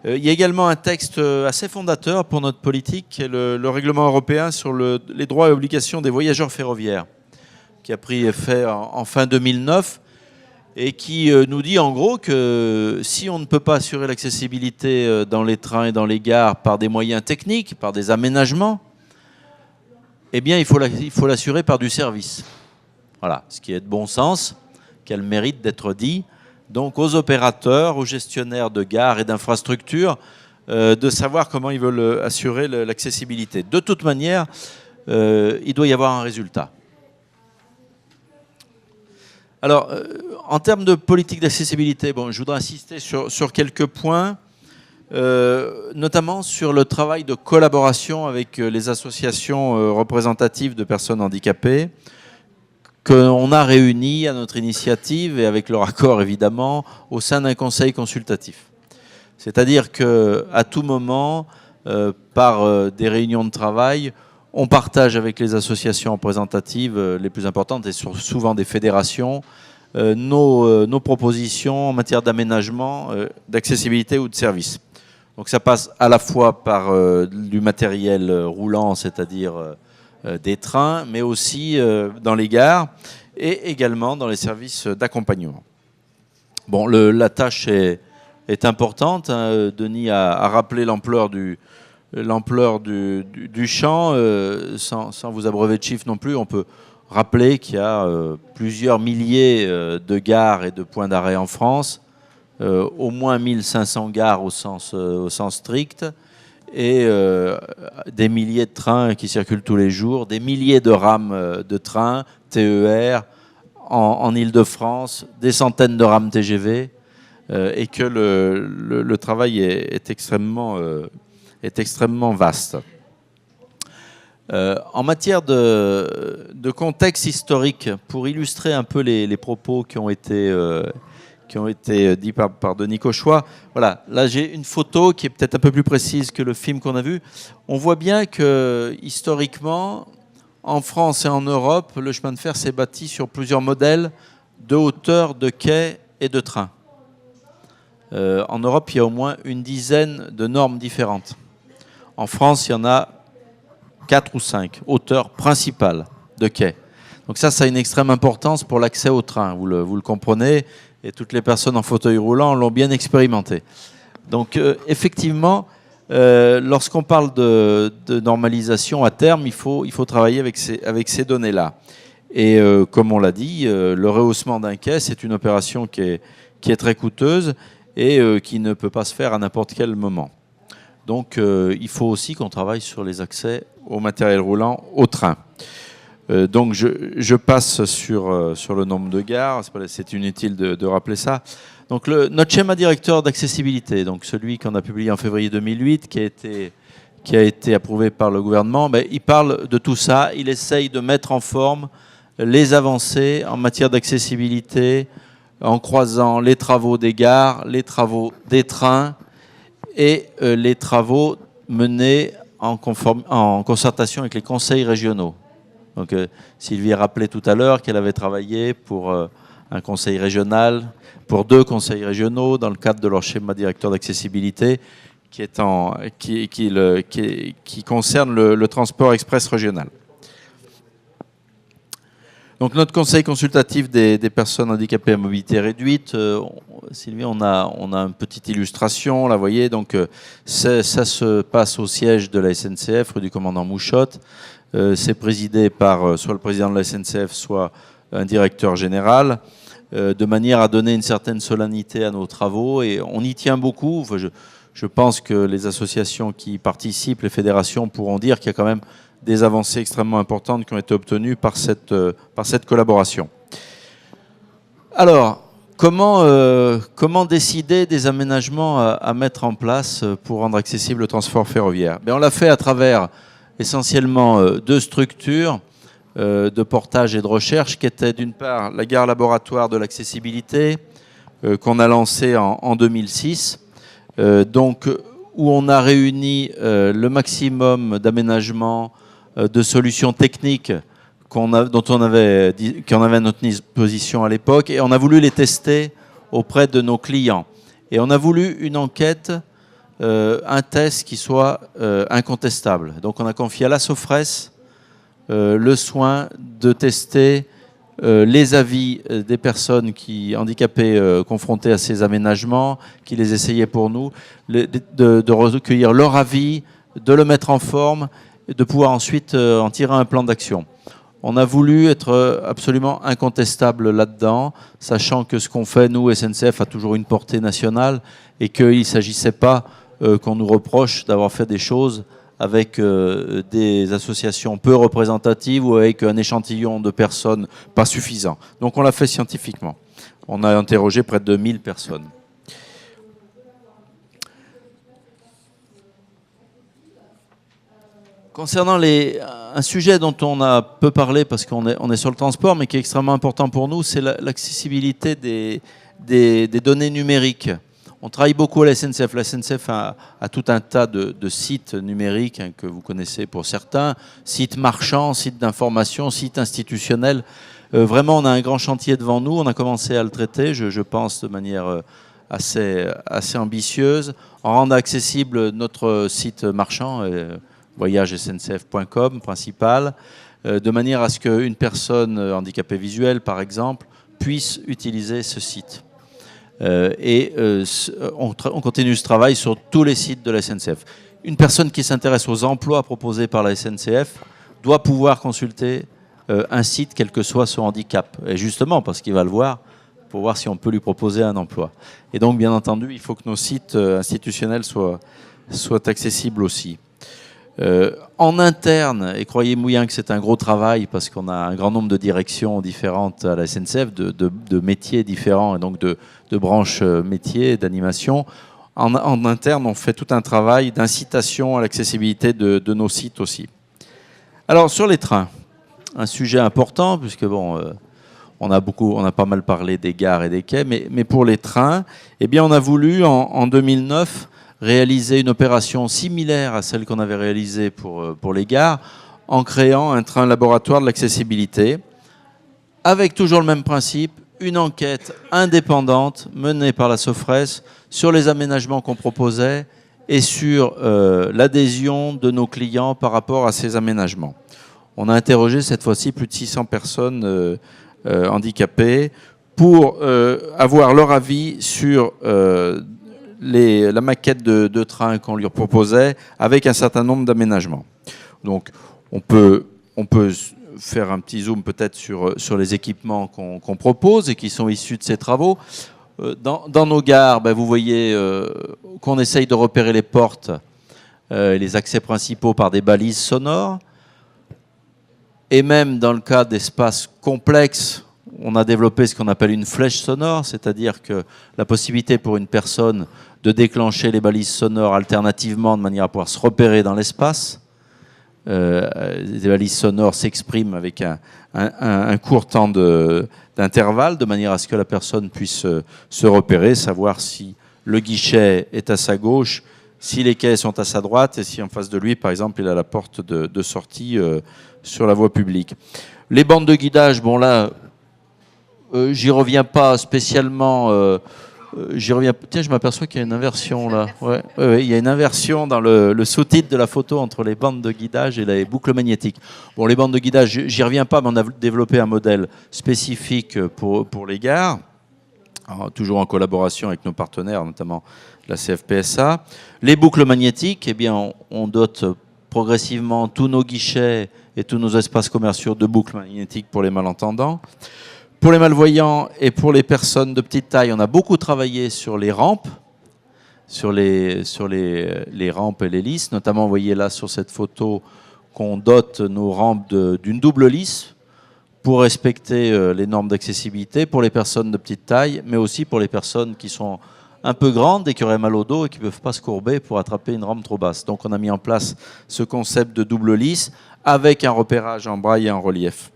Il y a également un texte assez fondateur pour notre politique, qui est le règlement européen sur les droits et obligations des voyageurs ferroviaires, qui a pris effet en fin 2009 et qui nous dit en gros que si on ne peut pas assurer l'accessibilité dans les trains et dans les gares par des moyens techniques, par des aménagements, eh bien il faut l'assurer par du service. Voilà, ce qui est de bon sens, qui a le mérite d'être dit. Donc aux opérateurs, aux gestionnaires de gares et d'infrastructures, de savoir comment ils veulent assurer l'accessibilité. De toute manière, il doit y avoir un résultat. Alors, en termes de politique d'accessibilité, bon, je voudrais insister sur quelques points, notamment sur le travail de collaboration avec les associations représentatives de personnes handicapées, qu'on a réunies à notre initiative et avec leur accord évidemment au sein d'un conseil consultatif. C'est-à-dire qu'à tout moment, par des réunions de travail, on partage avec les associations représentatives les plus importantes et souvent des fédérations nos propositions en matière d'aménagement, d'accessibilité ou de service. Donc ça passe à la fois par du matériel roulant, c'est-à-dire des trains, mais aussi dans les gares et également dans les services d'accompagnement. Bon, la tâche est importante. Hein. Denis a rappelé l'ampleur du champ, sans vous abreuver de chiffres non plus. On peut rappeler qu'il y a plusieurs milliers de gares et de points d'arrêt en France, au moins 1500 gares au sens strict, et des milliers de trains qui circulent tous les jours, des milliers de rames de trains, TER, en Île-de-France, des centaines de rames TGV, et que le travail est extrêmement vaste. En matière de contexte historique, pour illustrer un peu les propos qui ont été dits par Denis Cauchois, voilà, là j'ai une photo qui est peut-être un peu plus précise que le film qu'on a vu. On voit bien que historiquement, en France et en Europe, le chemin de fer s'est bâti sur plusieurs modèles de hauteur, de quais et de trains. En Europe, il y a au moins une dizaine de normes différentes. En France, il y en a 4 ou 5 hauteurs principales de quais. Donc ça a une extrême importance pour l'accès au train, vous le comprenez, et toutes les personnes en fauteuil roulant l'ont bien expérimenté. Donc effectivement, lorsqu'on parle de normalisation à terme, il faut travailler avec ces données-là. Et comme on l'a dit, le rehaussement d'un quai, c'est une opération qui est très coûteuse et qui ne peut pas se faire à n'importe quel moment. Donc il faut aussi qu'on travaille sur les accès au matériel roulant au train. Donc je passe sur le nombre de gares, c'est inutile de rappeler ça. Donc notre schéma directeur d'accessibilité, donc celui qu'on a publié en février 2008, qui a été approuvé par le gouvernement, il parle de tout ça. Il essaye de mettre en forme les avancées en matière d'accessibilité en croisant les travaux des gares, les travaux des trains et les travaux menés en concertation avec les conseils régionaux. Donc Sylvie a rappelé tout à l'heure qu'elle avait travaillé pour un conseil régional, pour 2 conseils régionaux dans le cadre de leur schéma directeur d'accessibilité qui concerne le transport express régional. Donc notre conseil consultatif des personnes handicapées à mobilité réduite, Sylvie, on a une petite illustration, là, vous voyez, donc ça se passe au siège de la SNCF, rue du Commandant Mouchotte. C'est présidé par soit le président de la SNCF, soit un directeur général, de manière à donner une certaine solennité à nos travaux. Et on y tient beaucoup. Enfin, je pense que les associations qui y participent, les fédérations, pourront dire qu'il y a quand même des avancées extrêmement importantes qui ont été obtenues par cette collaboration. Alors, comment décider des aménagements à mettre en place pour rendre accessible le transport ferroviaire ? On l'a fait à travers essentiellement 2 structures de portage et de recherche qui étaient d'une part la gare laboratoire de l'accessibilité qu'on a lancée en 2006, donc où on a réuni le maximum d'aménagements, de solutions techniques qu'on avait à notre disposition à l'époque, et on a voulu les tester auprès de nos clients. Et on a voulu une enquête, un test qui soit incontestable. Donc on a confié à la Sofres le soin de tester les avis des personnes handicapées confrontées à ces aménagements, qui les essayaient pour nous, de recueillir leur avis, de le mettre en forme, et de pouvoir ensuite en tirer un plan d'action. On a voulu être absolument incontestable là-dedans, sachant que ce qu'on fait, nous, SNCF, a toujours une portée nationale, et qu'il ne s'agissait pas qu'on nous reproche d'avoir fait des choses avec des associations peu représentatives ou avec un échantillon de personnes pas suffisant. Donc on l'a fait scientifiquement. On a interrogé près de 1000 personnes. Concernant un sujet dont on a peu parlé parce qu'on est sur le transport, mais qui est extrêmement important pour nous, c'est l'accessibilité des données numériques. On travaille beaucoup à la SNCF. La SNCF a tout un tas de sites numériques que vous connaissez pour certains, sites marchands, sites d'information, sites institutionnels. Vraiment, on a un grand chantier devant nous. On a commencé à le traiter, je pense, de manière assez ambitieuse, en rendant accessible notre site marchand, voyagesncf.com principal, de manière à ce qu'une personne handicapée visuelle, par exemple, puisse utiliser ce site. On continue ce travail sur tous les sites de la SNCF. Une personne qui s'intéresse aux emplois proposés par la SNCF doit pouvoir consulter un site, quel que soit son handicap. Et justement, parce qu'il va le voir, pour voir si on peut lui proposer un emploi. Et donc, bien entendu, il faut que nos sites institutionnels soient accessibles aussi. En interne, et croyez-moi bien que c'est un gros travail parce qu'on a un grand nombre de directions différentes à la SNCF, de métiers différents et donc de branches métiers, d'animation. En interne, on fait tout un travail d'incitation à l'accessibilité de nos sites aussi. Alors, sur les trains, un sujet important, puisque bon, on a pas mal parlé des gares et des quais, mais pour les trains, eh bien, on a voulu, en 2009, réaliser une opération similaire à celle qu'on avait réalisée pour les gares, en créant un train laboratoire de l'accessibilité, avec toujours le même principe, une enquête indépendante menée par la Sofres sur les aménagements qu'on proposait et sur l'adhésion de nos clients par rapport à ces aménagements. On a interrogé cette fois-ci plus de 600 personnes handicapées pour avoir leur avis sur la maquette de train qu'on lui proposait avec un certain nombre d'aménagements. Donc on peut faire un petit zoom peut-être sur les équipements qu'on propose et qui sont issus de ces travaux. Dans nos gares, vous voyez qu'on essaye de repérer les portes et les accès principaux par des balises sonores. Et même dans le cas d'espaces complexes, on a développé ce qu'on appelle une flèche sonore, c'est-à-dire que la possibilité pour une personne de déclencher les balises sonores alternativement de manière à pouvoir se repérer dans l'espace. Les balises sonores s'expriment avec un court temps d'intervalle, de manière à ce que la personne puisse se repérer, savoir si le guichet est à sa gauche, si les quais sont à sa droite et si en face de lui, par exemple, il a la porte de sortie sur la voie publique. Les bandes de guidage, bon là, j'y reviens pas spécialement. Tiens, je m'aperçois qu'il y a une inversion là. Ouais, il y a une inversion dans le sous-titre de la photo entre les bandes de guidage et les boucles magnétiques. Bon, les bandes de guidage, j'y reviens pas, mais on a développé un modèle spécifique pour les gares, toujours en collaboration avec nos partenaires, notamment la CFPSA. Les boucles magnétiques, eh bien, on dote progressivement tous nos guichets et tous nos espaces commerciaux de boucles magnétiques pour les malentendants. Pour les malvoyants et pour les personnes de petite taille, on a beaucoup travaillé sur les rampes, sur les rampes et les lisses. Notamment, vous voyez là sur cette photo qu'on dote nos rampes d'une double lisse pour respecter les normes d'accessibilité pour les personnes de petite taille, mais aussi pour les personnes qui sont un peu grandes et qui auraient mal au dos et qui ne peuvent pas se courber pour attraper une rampe trop basse. Donc on a mis en place ce concept de double lisse avec un repérage en braille et en relief.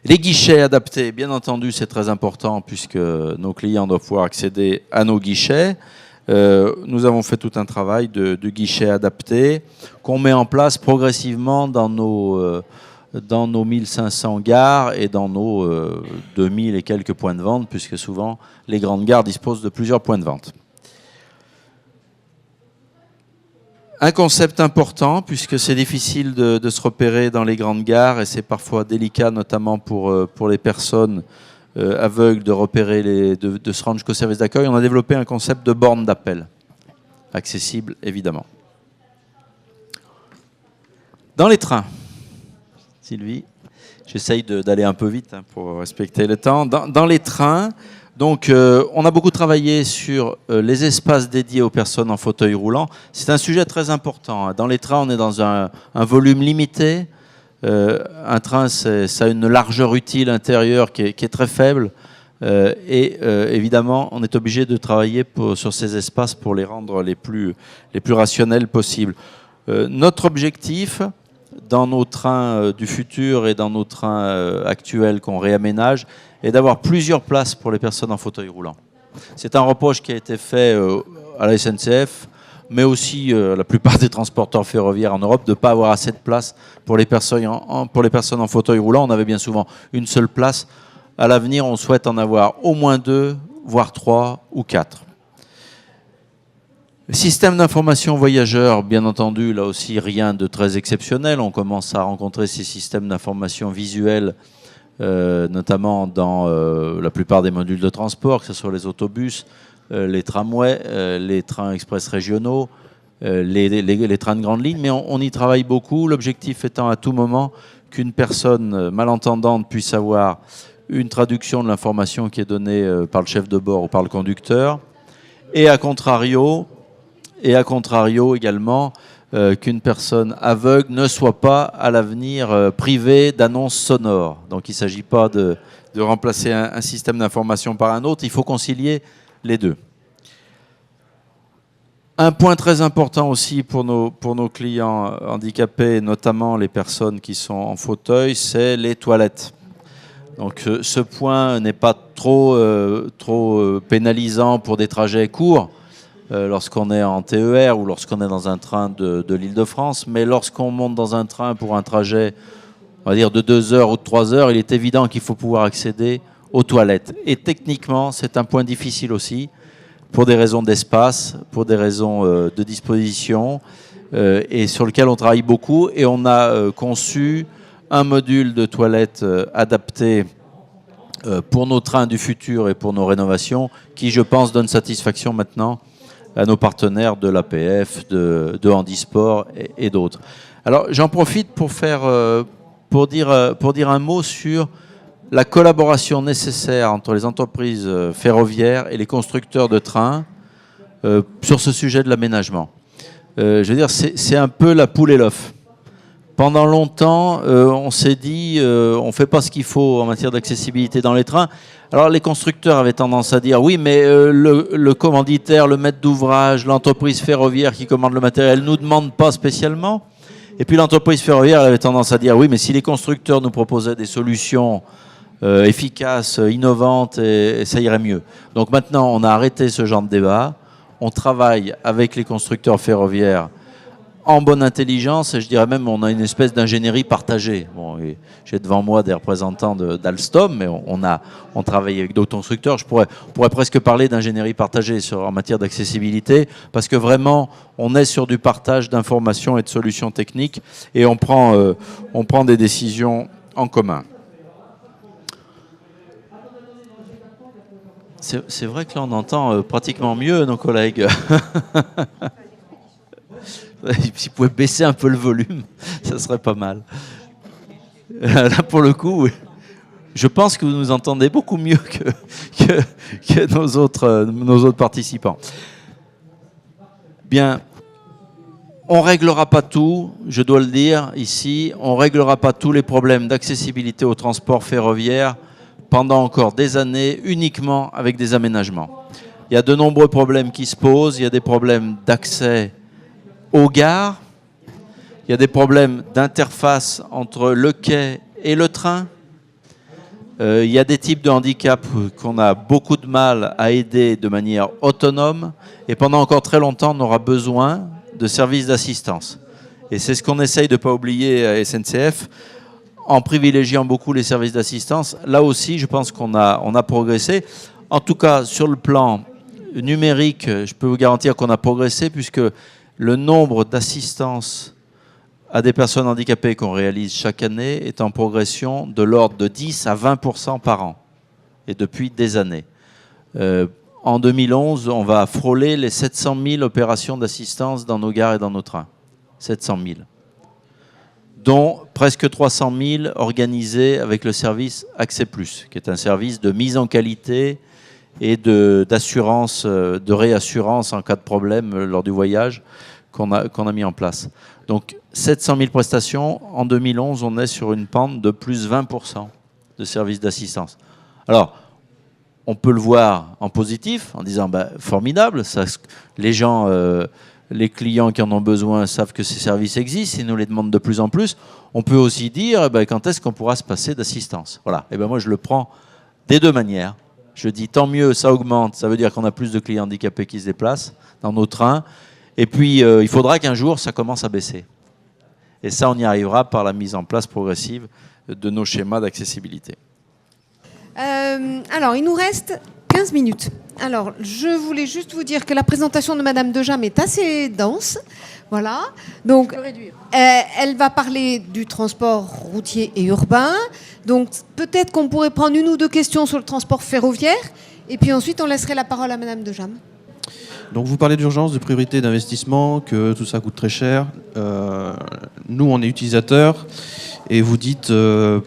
Les guichets adaptés, bien entendu, c'est très important puisque nos clients doivent pouvoir accéder à nos guichets. Nous avons fait tout un travail de guichets adaptés qu'on met en place progressivement dans nos 1500 gares et dans nos 2000 et quelques points de vente, puisque souvent les grandes gares disposent de plusieurs points de vente. Un concept important, puisque c'est difficile de se repérer dans les grandes gares et c'est parfois délicat, notamment pour les personnes aveugles, de repérer, de se rendre jusqu'au service d'accueil. On a développé un concept de borne d'appel, accessible évidemment. Dans les trains, Sylvie, j'essaye d'aller un peu vite pour respecter le temps. Dans les trains, donc, on a beaucoup travaillé sur les espaces dédiés aux personnes en fauteuil roulant. C'est un sujet très important. Dans les trains, on est dans un volume limité. Un train, ça a une largeur utile intérieure qui est très faible. Évidemment, on est obligé de travailler sur ces espaces pour les rendre les plus rationnels possibles. Notre objectif, dans nos trains du futur et dans nos trains actuels qu'on réaménage, est d'avoir plusieurs places pour les personnes en fauteuil roulant. C'est un reproche qui a été fait à la SNCF, mais aussi à la plupart des transporteurs ferroviaires en Europe, de ne pas avoir assez de place pour les personnes en fauteuil roulant. On avait bien souvent une seule place À l'avenir, on souhaite en avoir au moins 2, voire 3 ou 4. Système d'information voyageurs, bien entendu, là aussi rien de très exceptionnel. On commence à rencontrer ces systèmes d'information visuels, notamment dans la plupart des modules de transport, que ce soit les autobus, les tramways, les trains express régionaux, les trains de grande ligne. Mais on y travaille beaucoup, l'objectif étant à tout moment qu'une personne malentendante puisse avoir une traduction de l'information qui est donnée par le chef de bord ou par le conducteur, et à contrario également qu'une personne aveugle ne soit pas à l'avenir privée d'annonces sonores. Donc il ne s'agit pas de remplacer un système d'information par un autre, il faut concilier les deux. Un point très important aussi pour nos clients handicapés, notamment les personnes qui sont en fauteuil, c'est les toilettes. Donc ce point n'est pas trop pénalisant pour des trajets courts, lorsqu'on est en TER ou lorsqu'on est dans un train de l'Île-de-France, mais lorsqu'on monte dans un train pour un trajet, on va dire de 2 heures ou de 3 heures, il est évident qu'il faut pouvoir accéder aux toilettes. Et techniquement, c'est un point difficile aussi, pour des raisons d'espace, pour des raisons de disposition, et sur lequel on travaille beaucoup. Et on a conçu un module de toilettes adapté pour nos trains du futur et pour nos rénovations, qui, je pense, donne satisfaction maintenant à nos partenaires de l'APF, de Handisport et d'autres. Alors, j'en profite pour dire un mot sur la collaboration nécessaire entre les entreprises ferroviaires et les constructeurs de trains sur ce sujet de l'aménagement. Je veux dire, c'est un peu la poule et l'œuf. Pendant longtemps, on s'est dit, on ne fait pas ce qu'il faut en matière d'accessibilité dans les trains. Alors les constructeurs avaient tendance à dire, oui, mais le commanditaire, le maître d'ouvrage, l'entreprise ferroviaire qui commande le matériel ne nous demande pas spécialement. Et puis l'entreprise ferroviaire avait tendance à dire, oui, mais si les constructeurs nous proposaient des solutions efficaces, innovantes, et ça irait mieux. Donc maintenant, on a arrêté ce genre de débat. On travaille avec les constructeurs ferroviaires en bonne intelligence, et je dirais même on a une espèce d'ingénierie partagée. Bon, j'ai devant moi des représentants d'Alstom, mais on travaille avec d'autres constructeurs. On pourrait presque parler d'ingénierie partagée en matière d'accessibilité, parce que vraiment, on est sur du partage d'informations et de solutions techniques, et on prend des décisions en commun. C'est vrai que là, on entend pratiquement mieux nos collègues. S'ils pouvaient baisser un peu le volume, ça serait pas mal. Là, pour le coup, je pense que vous nous entendez beaucoup mieux que nos autres participants. Bien, on ne réglera pas tout, je dois le dire ici, on ne réglera pas tous les problèmes d'accessibilité au transport ferroviaire pendant encore des années, uniquement avec des aménagements. Il y a de nombreux problèmes qui se posent, il y a des problèmes d'accès aux gares, il y a des problèmes d'interface entre le quai et le train, il y a des types de handicaps qu'on a beaucoup de mal à aider de manière autonome, et pendant encore très longtemps, on aura besoin de services d'assistance. Et c'est ce qu'on essaye de ne pas oublier à SNCF, en privilégiant beaucoup les services d'assistance. Là aussi, je pense qu'on a progressé. En tout cas, sur le plan numérique, je peux vous garantir qu'on a progressé, puisque le nombre d'assistances à des personnes handicapées qu'on réalise chaque année est en progression de l'ordre de 10 à 20% par an, et depuis des années. En 2011, on va frôler les 700 000 opérations d'assistance dans nos gares et dans nos trains. 700 000. Dont presque 300 000 organisés avec le service Accès Plus, qui est un service de mise en qualité et d'assurance, de réassurance en cas de problème lors du voyage qu'on a mis en place. Donc 700 000 prestations. En 2011, on est sur une pente de plus 20% de services d'assistance. Alors, on peut le voir en positif, en disant formidable, ça, les gens, les clients qui en ont besoin savent que ces services existent, ils nous les demandent de plus en plus. On peut aussi dire quand est-ce qu'on pourra se passer d'assistance. Voilà. Et moi je le prends des deux manières. Je dis tant mieux, ça augmente, ça veut dire qu'on a plus de clients handicapés qui se déplacent dans nos trains. Et puis il faudra qu'un jour ça commence à baisser. Et ça, on y arrivera par la mise en place progressive de nos schémas d'accessibilité. Alors, il nous reste 15 minutes. Alors, je voulais juste vous dire que la présentation de Madame Dejam est assez dense. Voilà. Donc, elle va parler du transport routier et urbain. Donc, peut-être qu'on pourrait prendre une ou deux questions sur le transport ferroviaire. Et puis ensuite, on laisserait la parole à Madame Dejam. Donc vous parlez d'urgence, de priorité d'investissement, que tout ça coûte très cher. Nous, on est utilisateurs et vous dites,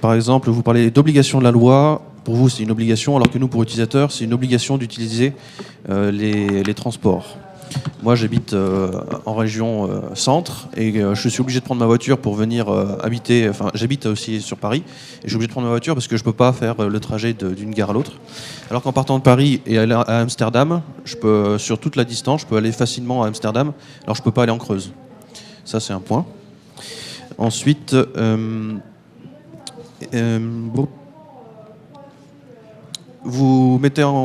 par exemple, vous parlez d'obligation de la loi. Pour vous, c'est une obligation, alors que nous, pour utilisateurs, c'est une obligation d'utiliser les transports. Moi, j'habite en région centre et je suis obligé de prendre ma voiture pour venir habiter. Enfin, j'habite aussi sur Paris et je suis obligé de prendre ma voiture parce que je ne peux pas faire le trajet d'une gare à l'autre. Alors qu'en partant de Paris et aller à Amsterdam, sur toute la distance, je peux aller facilement à Amsterdam. Alors, je ne peux pas aller en Creuse. Ça, c'est un point. Ensuite, vous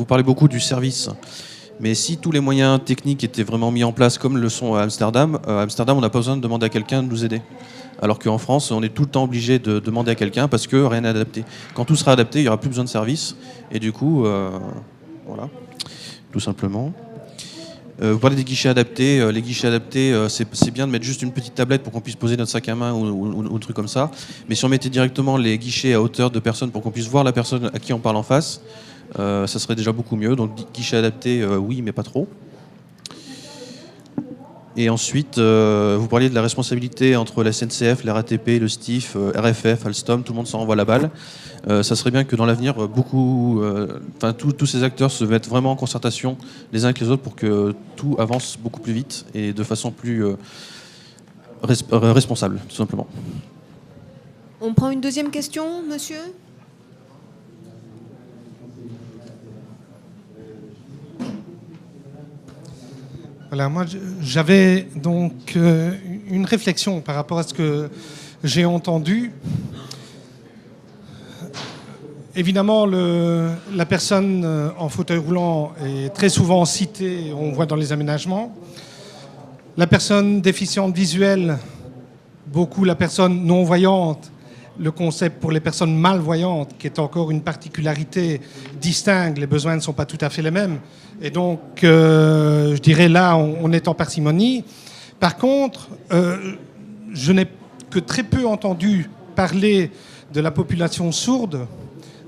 parlez beaucoup du service. Mais si tous les moyens techniques étaient vraiment mis en place comme le sont à Amsterdam, on n'a pas besoin de demander à quelqu'un de nous aider. Alors qu'en France, on est tout le temps obligé de demander à quelqu'un parce que rien n'est adapté. Quand tout sera adapté, il n'y aura plus besoin de service. Et du coup, voilà, tout simplement. Vous parlez des guichets adaptés. Les guichets adaptés, c'est bien de mettre juste une petite tablette pour qu'on puisse poser notre sac à main ou un truc comme ça. Mais si on mettait directement les guichets à hauteur de personne pour qu'on puisse voir la personne à qui on parle en face, ça serait déjà beaucoup mieux. Donc guichet adapté, oui, mais pas trop. Et ensuite, vous parliez de la responsabilité entre la SNCF, la RATP, le STIF, RFF, Alstom, tout le monde s'en renvoie la balle. Ça serait bien que dans l'avenir, tous ces acteurs se mettent vraiment en concertation les uns avec les autres pour que tout avance beaucoup plus vite et de façon plus responsable, tout simplement. On prend une deuxième question, monsieur ? Voilà, moi j'avais donc une réflexion par rapport à ce que j'ai entendu. Évidemment, la personne en fauteuil roulant est très souvent citée, on voit dans les aménagements. La personne déficiente visuelle, beaucoup la personne non-voyante, le concept pour les personnes malvoyantes, qui est encore une particularité distincte, les besoins ne sont pas tout à fait les mêmes. Et donc, je dirais là, on est en parcimonie. Par contre, je n'ai que très peu entendu parler de la population sourde,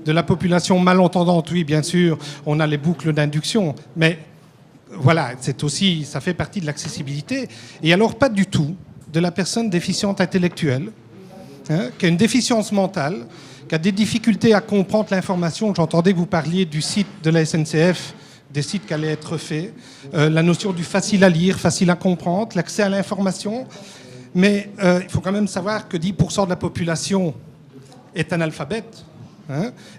de la population malentendante. Oui, bien sûr, on a les boucles d'induction, mais voilà, c'est aussi, ça fait partie de l'accessibilité. Et alors, pas du tout de la personne déficiente intellectuelle, qui a une déficience mentale, qui a des difficultés à comprendre l'information. J'entendais que vous parliez du site de la SNCF, des sites qui allaient être faits, la notion du facile à lire, facile à comprendre, l'accès à l'information. Mais il faut quand même savoir que 10% de la population est analphabète,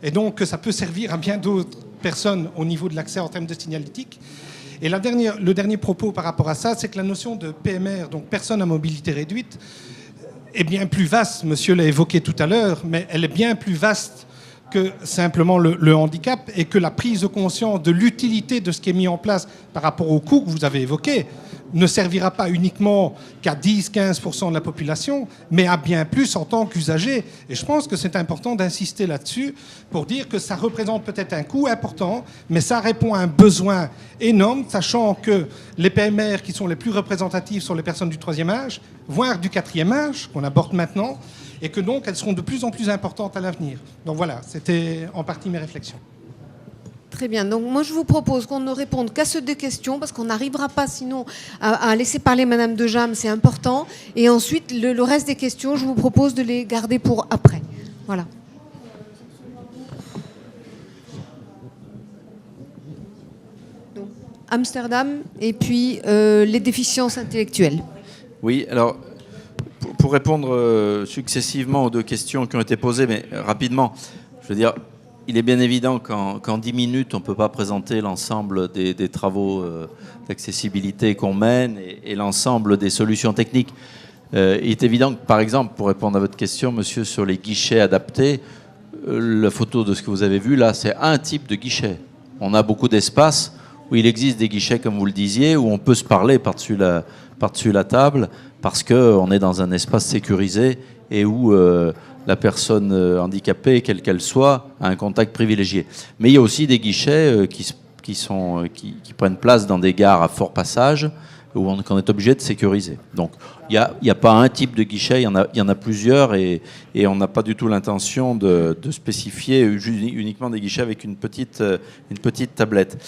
et donc que ça peut servir à bien d'autres personnes au niveau de l'accès en termes de signalétique. Et le dernier propos par rapport à ça, c'est que la notion de PMR, donc personne à mobilité réduite, est bien plus vaste, monsieur l'a évoqué tout à l'heure, mais elle est bien plus vaste que simplement le handicap, et que la prise de conscience de l'utilité de ce qui est mis en place par rapport au coût que vous avez évoqué ne servira pas uniquement qu'à 10-15% de la population, mais à bien plus en tant qu'usager. Et je pense que c'est important d'insister là-dessus pour dire que ça représente peut-être un coût important, mais ça répond à un besoin énorme, sachant que les PMR qui sont les plus représentatives sont les personnes du 3e âge, voire du 4e âge, qu'on aborde maintenant, et que donc elles seront de plus en plus importantes à l'avenir. Donc voilà, c'était en partie mes réflexions. Très bien. Donc moi, je vous propose qu'on ne réponde qu'à ces deux questions, parce qu'on n'arrivera pas sinon à laisser parler Madame Dejam, c'est important. Et ensuite, le reste des questions, je vous propose de les garder pour après. Voilà. Donc, Amsterdam et puis les déficiences intellectuelles. Oui, alors, pour répondre successivement aux deux questions qui ont été posées, mais rapidement, je veux dire, il est bien évident qu'en 10 minutes, on ne peut pas présenter l'ensemble des travaux d'accessibilité qu'on mène et l'ensemble des solutions techniques. Il est évident que, par exemple, pour répondre à votre question, monsieur, sur les guichets adaptés, la photo de ce que vous avez vu, là, c'est un type de guichet. On a beaucoup d'espaces où il existe des guichets, comme vous le disiez, où on peut se parler par-dessus la table, parce qu'on est dans un espace sécurisé et où la personne handicapée, quelle qu'elle soit, a un contact privilégié. Mais il y a aussi des guichets qui prennent place dans des gares à fort passage où on est obligé de sécuriser. Donc il n'y a pas un type de guichet, il y en a plusieurs et on n'a pas du tout l'intention de spécifier uniquement des guichets avec une petite tablette.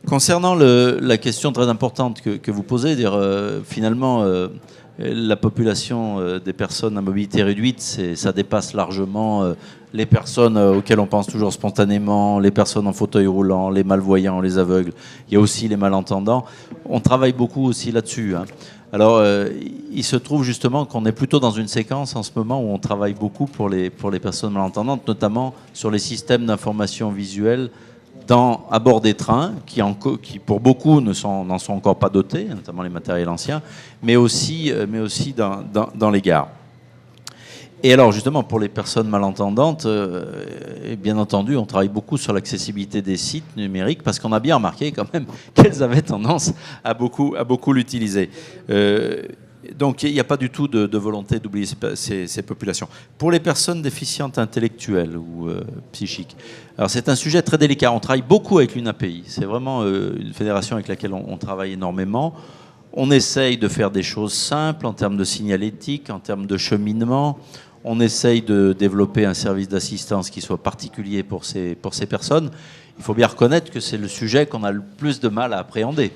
Concernant la question très importante que vous posez, finalement la population des personnes à mobilité réduite, ça dépasse largement les personnes auxquelles on pense toujours spontanément, les personnes en fauteuil roulant, les malvoyants, les aveugles. Il y a aussi les malentendants. On travaille beaucoup aussi là-dessus, hein. Alors, il se trouve justement qu'on est plutôt dans une séquence en ce moment où on travaille beaucoup pour les personnes malentendantes, notamment sur les systèmes d'information visuelle à bord des trains, qui pour beaucoup n'en sont encore pas dotés, notamment les matériels anciens, mais aussi dans les gares. Et alors justement, pour les personnes malentendantes, bien entendu, on travaille beaucoup sur l'accessibilité des sites numériques, parce qu'on a bien remarqué quand même qu'elles avaient tendance à beaucoup l'utiliser. Donc il n'y a pas du tout de volonté d'oublier ces populations. Pour les personnes déficientes intellectuelles ou psychiques, alors c'est un sujet très délicat. On travaille beaucoup avec l'UNAPI. C'est vraiment une fédération avec laquelle on travaille énormément. On essaye de faire des choses simples en termes de signalétique, en termes de cheminement. On essaye de développer un service d'assistance qui soit particulier pour ces personnes. Il faut bien reconnaître que c'est le sujet qu'on a le plus de mal à appréhender.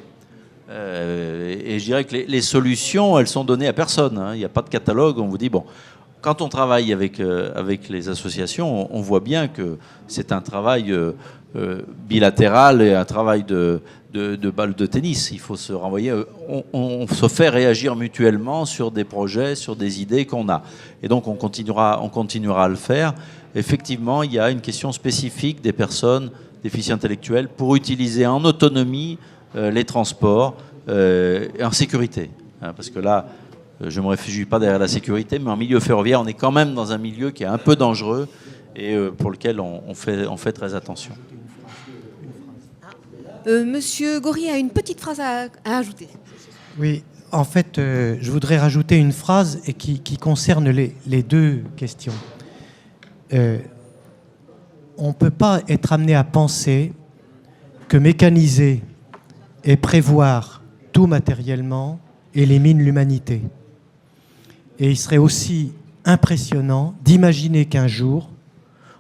Et je dirais que les solutions, elles sont données à personne, hein. Il n'y a pas de catalogue. On vous dit, bon, quand on travaille avec les associations, on voit bien que c'est un travail bilatéral et un travail de balle de tennis. Il faut se renvoyer. On se fait réagir mutuellement sur des projets, sur des idées qu'on a. Et donc, on continuera à le faire. Effectivement, il y a une question spécifique des personnes déficientes intellectuelles pour utiliser en autonomie les transports en sécurité. Hein, parce que là, je ne me réfugie pas derrière la sécurité, mais en milieu ferroviaire, on est quand même dans un milieu qui est un peu dangereux et pour lequel on fait très attention. Monsieur Gori a une petite phrase à ajouter. Oui, en fait, je voudrais rajouter une phrase et qui concerne les deux questions. On ne peut pas être amené à penser que mécaniser et prévoir tout matériellement élimine l'humanité. Et il serait aussi impressionnant d'imaginer qu'un jour,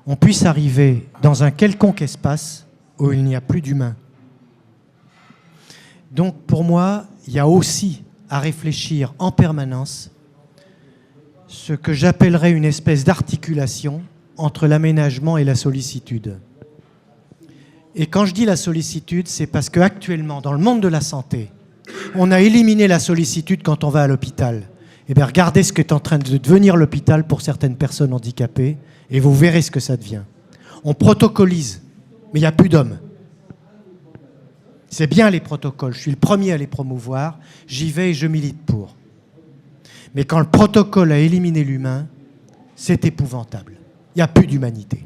on puisse arriver dans un quelconque espace où il n'y a plus d'humains. Donc pour moi, il y a aussi à réfléchir en permanence ce que j'appellerais une espèce d'articulation entre l'aménagement et la sollicitude. Et quand je dis la sollicitude, c'est parce qu'actuellement, dans le monde de la santé, on a éliminé la sollicitude quand on va à l'hôpital. Eh bien, regardez ce qu'est en train de devenir l'hôpital pour certaines personnes handicapées, et vous verrez ce que ça devient. On protocolise, mais il n'y a plus d'hommes. C'est bien les protocoles, je suis le premier à les promouvoir, j'y vais et je milite pour. Mais quand le protocole a éliminé l'humain, c'est épouvantable. Il n'y a plus d'humanité.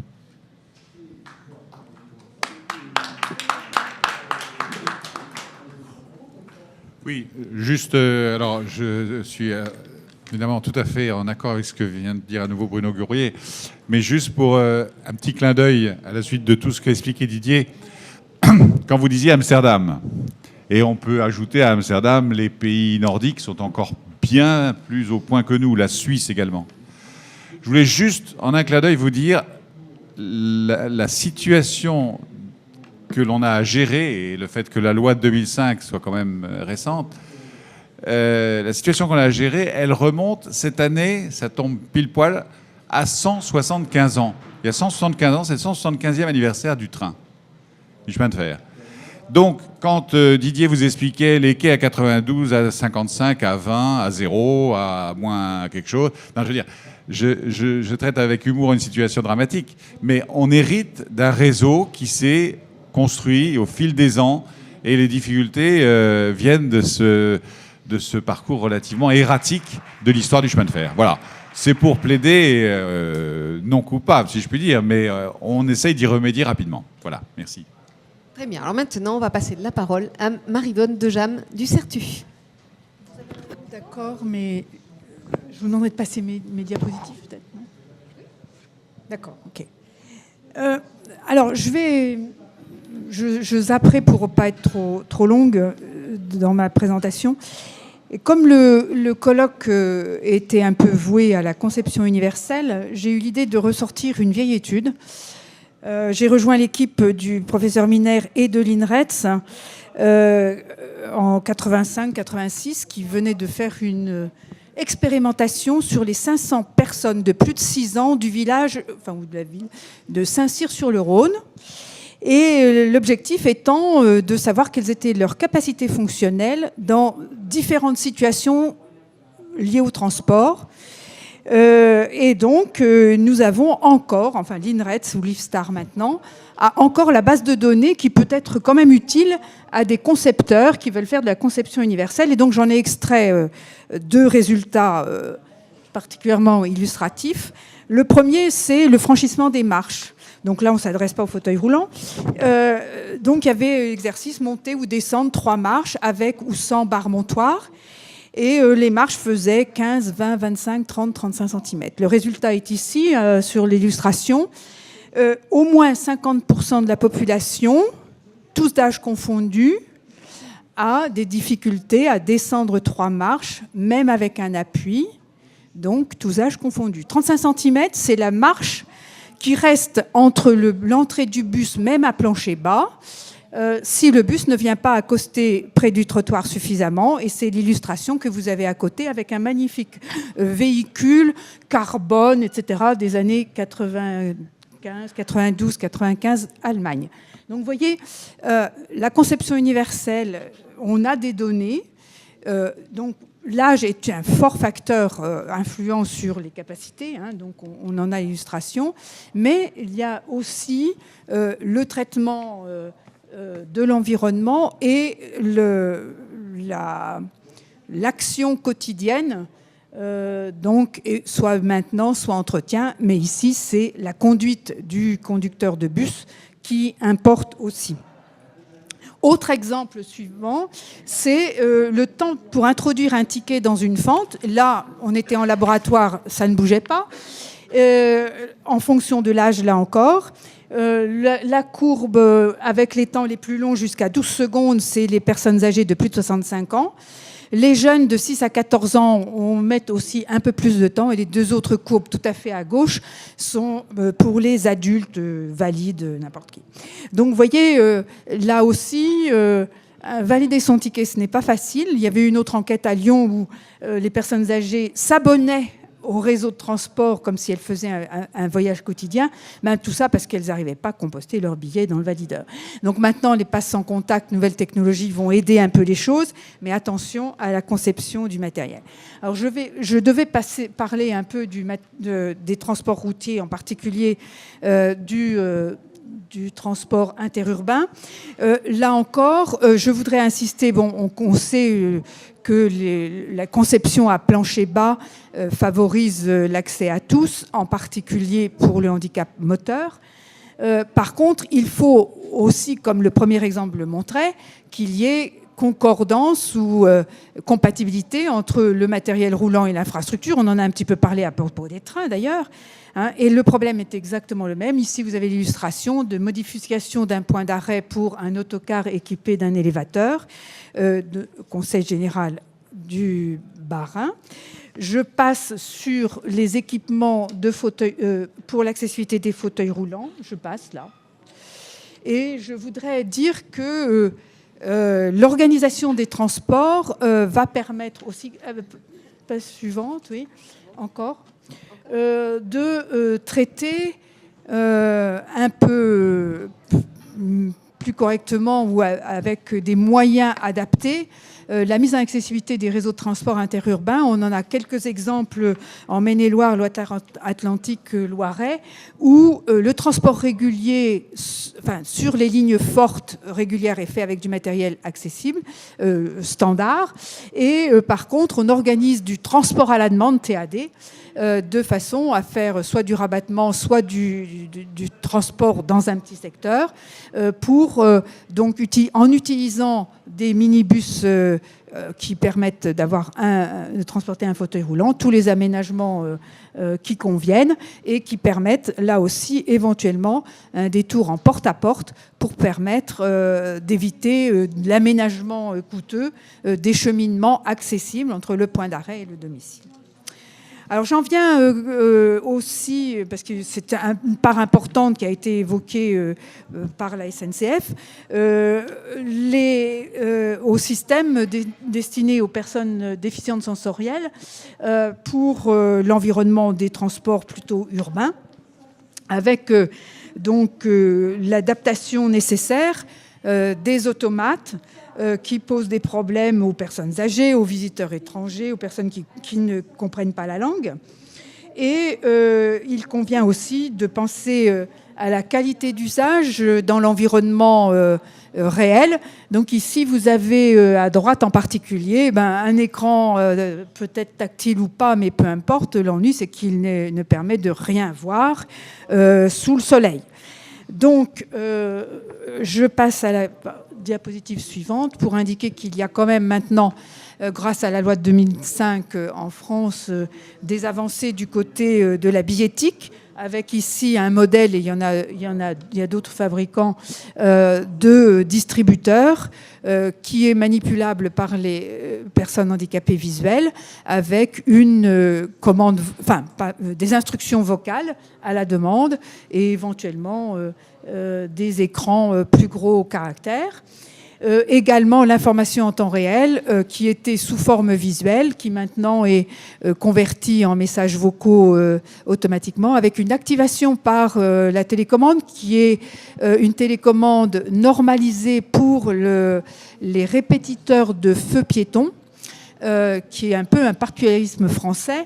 Oui, juste, alors je suis évidemment tout à fait en accord avec ce que vient de dire à nouveau Bruno Gourier, mais juste pour un petit clin d'œil à la suite de tout ce qu'a expliqué Didier, quand vous disiez Amsterdam, et on peut ajouter à Amsterdam, les pays nordiques sont encore bien plus au point que nous, la Suisse également. Je voulais juste, en un clin d'œil, vous dire la situation que l'on a à gérer, et le fait que la loi de 2005 soit quand même récente, la situation qu'on a à gérer, elle remonte cette année, ça tombe pile poil, à 175 ans. Il y a 175 ans, c'est le 175e anniversaire du train, du chemin de fer. Donc, quand Didier vous expliquait les quais à 92, à 55, à 20, à 0, à moins quelque chose, non, je veux dire, je traite avec humour une situation dramatique, mais on hérite d'un réseau qui s'est construit au fil des ans et les difficultés viennent de ce parcours relativement erratique de l'histoire du chemin de fer. Voilà. C'est pour plaider non coupable, si je puis dire, mais on essaye d'y remédier rapidement. Voilà, merci. Très bien. Alors maintenant, on va passer la parole à Marie-Vonne Dejam du CERTU. D'accord, mais je vous demanderai de passer mes diapositives, peut-être, non ? D'accord, ok. Alors, je zapperai pour ne pas être trop longue dans ma présentation. Et comme le colloque était un peu voué à la conception universelle, j'ai eu l'idée de ressortir une vieille étude. J'ai rejoint l'équipe du professeur Miner et de l'INRETS en 85-86, qui venait de faire une expérimentation sur les 500 personnes de plus de 6 ans du village, ou de la ville de Saint-Cyr-sur-le-Rhône. Et l'objectif étant de savoir quelles étaient leurs capacités fonctionnelles dans différentes situations liées au transport. Et donc, nous avons encore, l'INRETS ou l'IFSTAR maintenant, a encore la base de données qui peut être quand même utile à des concepteurs qui veulent faire de la conception universelle. Et donc, j'en ai extrait 2 résultats particulièrement illustratifs. Le premier, c'est le franchissement des marches. Donc là, on ne s'adresse pas au fauteuil roulant. Donc, il y avait l'exercice monter ou descendre 3 marches avec ou sans barre montoir. Et les marches faisaient 15, 20, 25, 30, 35 cm. Le résultat est ici, sur l'illustration. Au moins 50% de la population, tous d'âge confondus, a des difficultés à descendre 3 marches, même avec un appui. Donc, tous âges confondus. 35 cm, c'est la marche qui reste entre l'entrée du bus, même à plancher bas, si le bus ne vient pas accoster près du trottoir suffisamment. Et c'est l'illustration que vous avez à côté avec un magnifique véhicule carbone, etc., des années 95, 92, 95, Allemagne. Donc vous voyez, la conception universelle, on a des données. Donc l'âge est un fort facteur influent sur les capacités, donc on en a l'illustration, mais il y a aussi le traitement de l'environnement et l'action quotidienne, donc soit maintenance, soit entretien, mais ici c'est la conduite du conducteur de bus qui importe aussi. Autre exemple suivant, c'est le temps pour introduire un ticket dans une fente. Là, on était en laboratoire, ça ne bougeait pas. En fonction de l'âge, là encore. La courbe avec les temps les plus longs jusqu'à 12 secondes, c'est les personnes âgées de plus de 65 ans. Les jeunes de 6 à 14 ans, on met aussi un peu plus de temps. Et les 2 autres courbes tout à fait à gauche sont pour les adultes valides, n'importe qui. Donc vous voyez, là aussi, valider son ticket, ce n'est pas facile. Il y avait une autre enquête à Lyon où les personnes âgées s'abonnaient au réseau de transport comme si elles faisaient un voyage quotidien, tout ça parce qu'elles n'arrivaient pas à composter leurs billets dans le valideur. Donc maintenant, les passes sans contact, nouvelles technologies vont aider un peu les choses, mais attention à la conception du matériel. Alors je devais parler un peu des transports routiers, en particulier du transport interurbain. Là encore, je voudrais insister, on sait que la conception à plancher bas favorise l'accès à tous, en particulier pour le handicap moteur. Par contre, il faut aussi, comme le premier exemple le montrait, qu'il y ait concordance ou compatibilité entre le matériel roulant et l'infrastructure. On en a un petit peu parlé à propos des trains d'ailleurs. Et le problème est exactement le même. Ici, vous avez l'illustration de modification d'un point d'arrêt pour un autocar équipé d'un élévateur, Conseil général du Bas-Rhin. Je passe sur les équipements de fauteuils pour l'accessibilité des fauteuils roulants. Je passe là. Et je voudrais dire que l'organisation des transports va permettre aussi... Passe suivante, oui, encore... de traiter un peu plus correctement ou avec des moyens adaptés la mise en accessibilité des réseaux de transport interurbains. On en a quelques exemples en Maine-et-Loire, Loire-Atlantique, Loiret, où le transport régulier, sur les lignes fortes régulières, est fait avec du matériel accessible, standard. Et par contre, on organise du transport à la demande, TAD, de façon à faire soit du rabattement, soit du transport dans un petit secteur, en utilisant des minibus qui permettent de transporter un fauteuil roulant, tous les aménagements qui conviennent et qui permettent là aussi éventuellement un détour en porte-à-porte pour permettre d'éviter l'aménagement coûteux des cheminements accessibles entre le point d'arrêt et le domicile. Alors j'en viens aussi, parce que c'est une part importante qui a été évoquée par la SNCF, au système destiné aux personnes déficientes sensorielles pour l'environnement des transports plutôt urbains, avec l'adaptation nécessaire des automates qui posent des problèmes aux personnes âgées, aux visiteurs étrangers, aux personnes qui ne comprennent pas la langue. Et il convient aussi de penser à la qualité d'usage dans l'environnement réel. Donc ici, vous avez à droite en particulier un écran peut-être tactile ou pas, mais peu importe. L'ennui, c'est qu'il ne permet de rien voir sous le soleil. Donc, je passe à la diapositive suivante pour indiquer qu'il y a quand même maintenant, grâce à la loi de 2005 en France, des avancées du côté de la billettique, avec ici un modèle, et il y a d'autres fabricants de distributeurs qui est manipulable par les personnes handicapées visuelles avec une commande, des instructions vocales à la demande et éventuellement des écrans plus gros caractères. Également l'information en temps réel qui était sous forme visuelle, qui maintenant est convertie en messages vocaux automatiquement, avec une activation par la télécommande qui est une télécommande normalisée pour les répétiteurs de feux piétons, qui est un peu un particularisme français,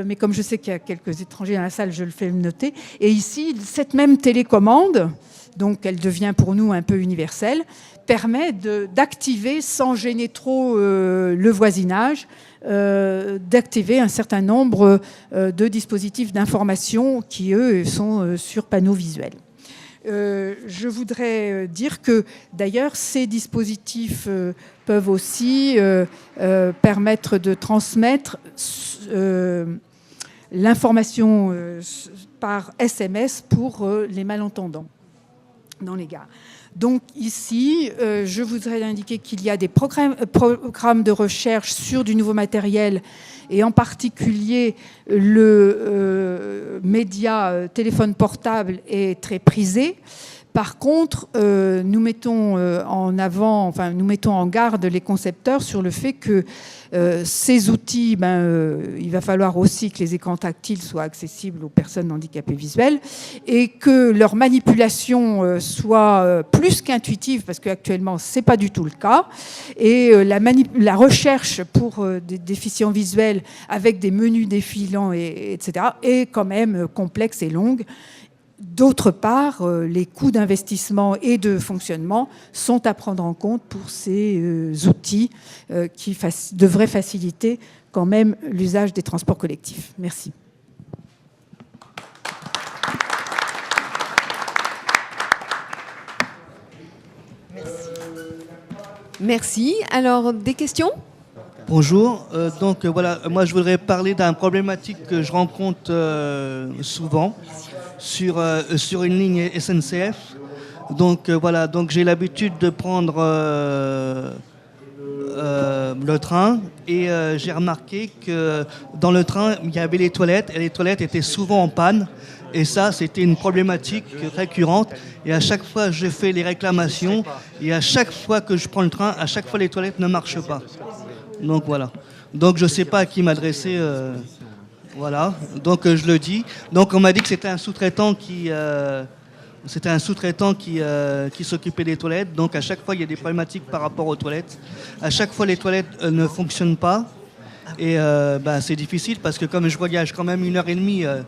mais comme je sais qu'il y a quelques étrangers dans la salle, je le fais noter. Et ici, cette même télécommande, donc elle devient pour nous un peu universelle, permet d'activer, sans gêner trop le voisinage, d'activer un certain nombre de dispositifs d'information qui, eux, sont sur panneaux visuels. Je voudrais dire que, d'ailleurs, ces dispositifs peuvent aussi permettre de transmettre l'information par SMS pour les malentendants dans les gares. Donc ici, je voudrais indiquer qu'il y a des programmes de recherche sur du nouveau matériel et en particulier le média téléphone portable est très prisé. Par contre, nous mettons nous mettons en garde les concepteurs sur le fait que ces outils, il va falloir aussi que les écrans tactiles soient accessibles aux personnes handicapées visuelles et que leur manipulation soit plus qu'intuitive, parce qu'actuellement, ce n'est pas du tout le cas. Et la recherche pour des déficients visuels avec des menus défilants, etc., est quand même complexe et longue. D'autre part, les coûts d'investissement et de fonctionnement sont à prendre en compte pour ces outils qui devraient faciliter quand même l'usage des transports collectifs. Merci. Merci. Alors, des questions ? Bonjour. Voilà, moi je voudrais parler d'une problématique que je rencontre souvent sur une ligne SNCF. Donc j'ai l'habitude de prendre le train et j'ai remarqué que dans le train il y avait les toilettes et les toilettes étaient souvent en panne. Et ça, c'était une problématique récurrente. Et à chaque fois, je fais les réclamations. Et à chaque fois que je prends le train, à chaque fois, les toilettes ne marchent pas. Donc voilà. Donc je ne sais pas à qui m'adresser. Voilà. Donc je le dis. Donc on m'a dit que c'était un sous-traitant qui s'occupait des toilettes. Donc à chaque fois, il y a des problématiques par rapport aux toilettes. À chaque fois, les toilettes ne fonctionnent pas. Et c'est difficile parce que comme je voyage quand même 1h30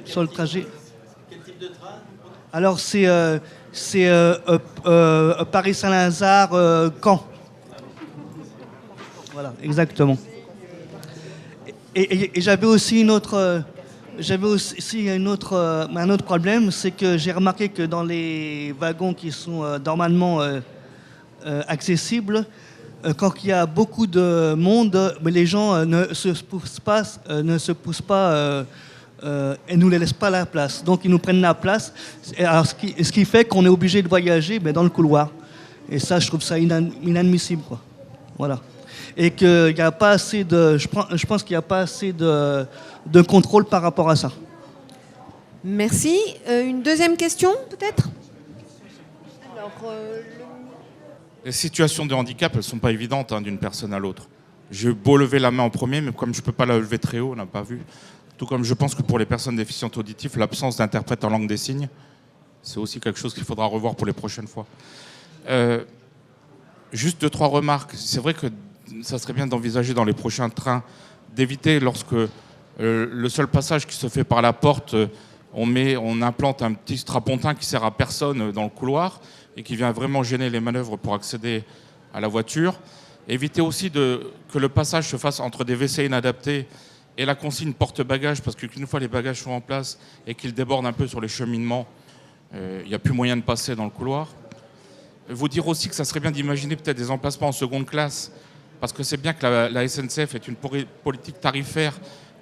sur le trajet. Quel type de train ? Alors c'est Paris-Saint-Lazare, Caen. Voilà, exactement. Et j'avais aussi un autre problème, c'est que j'ai remarqué que dans les wagons qui sont normalement accessibles, quand il y a beaucoup de monde, les gens ne se poussent pas et nous les laissent pas la place. Donc ils nous prennent la place. Alors, ce qui fait qu'on est obligé de voyager dans le couloir. Et ça, je trouve ça inadmissible, quoi. Voilà. Et qu'il n'y a pas assez de, je pense qu'il n'y a pas assez de contrôle par rapport à ça. Merci. Une deuxième question, peut-être? Les situations de handicap, elles ne sont pas évidentes d'une personne à l'autre. J'ai beau lever la main en premier, mais comme je ne peux pas la lever très haut, on n'a pas vu. Tout comme je pense que pour les personnes déficientes auditives, l'absence d'interprète en langue des signes, c'est aussi quelque chose qu'il faudra revoir pour les prochaines fois. Juste 2-3 remarques. C'est vrai que ça serait bien d'envisager dans les prochains trains d'éviter, lorsque le seul passage qui se fait par la porte, on implante un petit strapontin qui sert à personne dans le couloir et qui vient vraiment gêner les manœuvres pour accéder à la voiture. Éviter aussi que le passage se fasse entre des WC inadaptés et la consigne porte-bagages, parce qu'une fois les bagages sont en place et qu'ils débordent un peu sur les cheminements, il n'y a plus moyen de passer dans le couloir. Vous dire aussi que ça serait bien d'imaginer peut-être des emplacements en seconde classe, parce que c'est bien que la SNCF est une politique tarifaire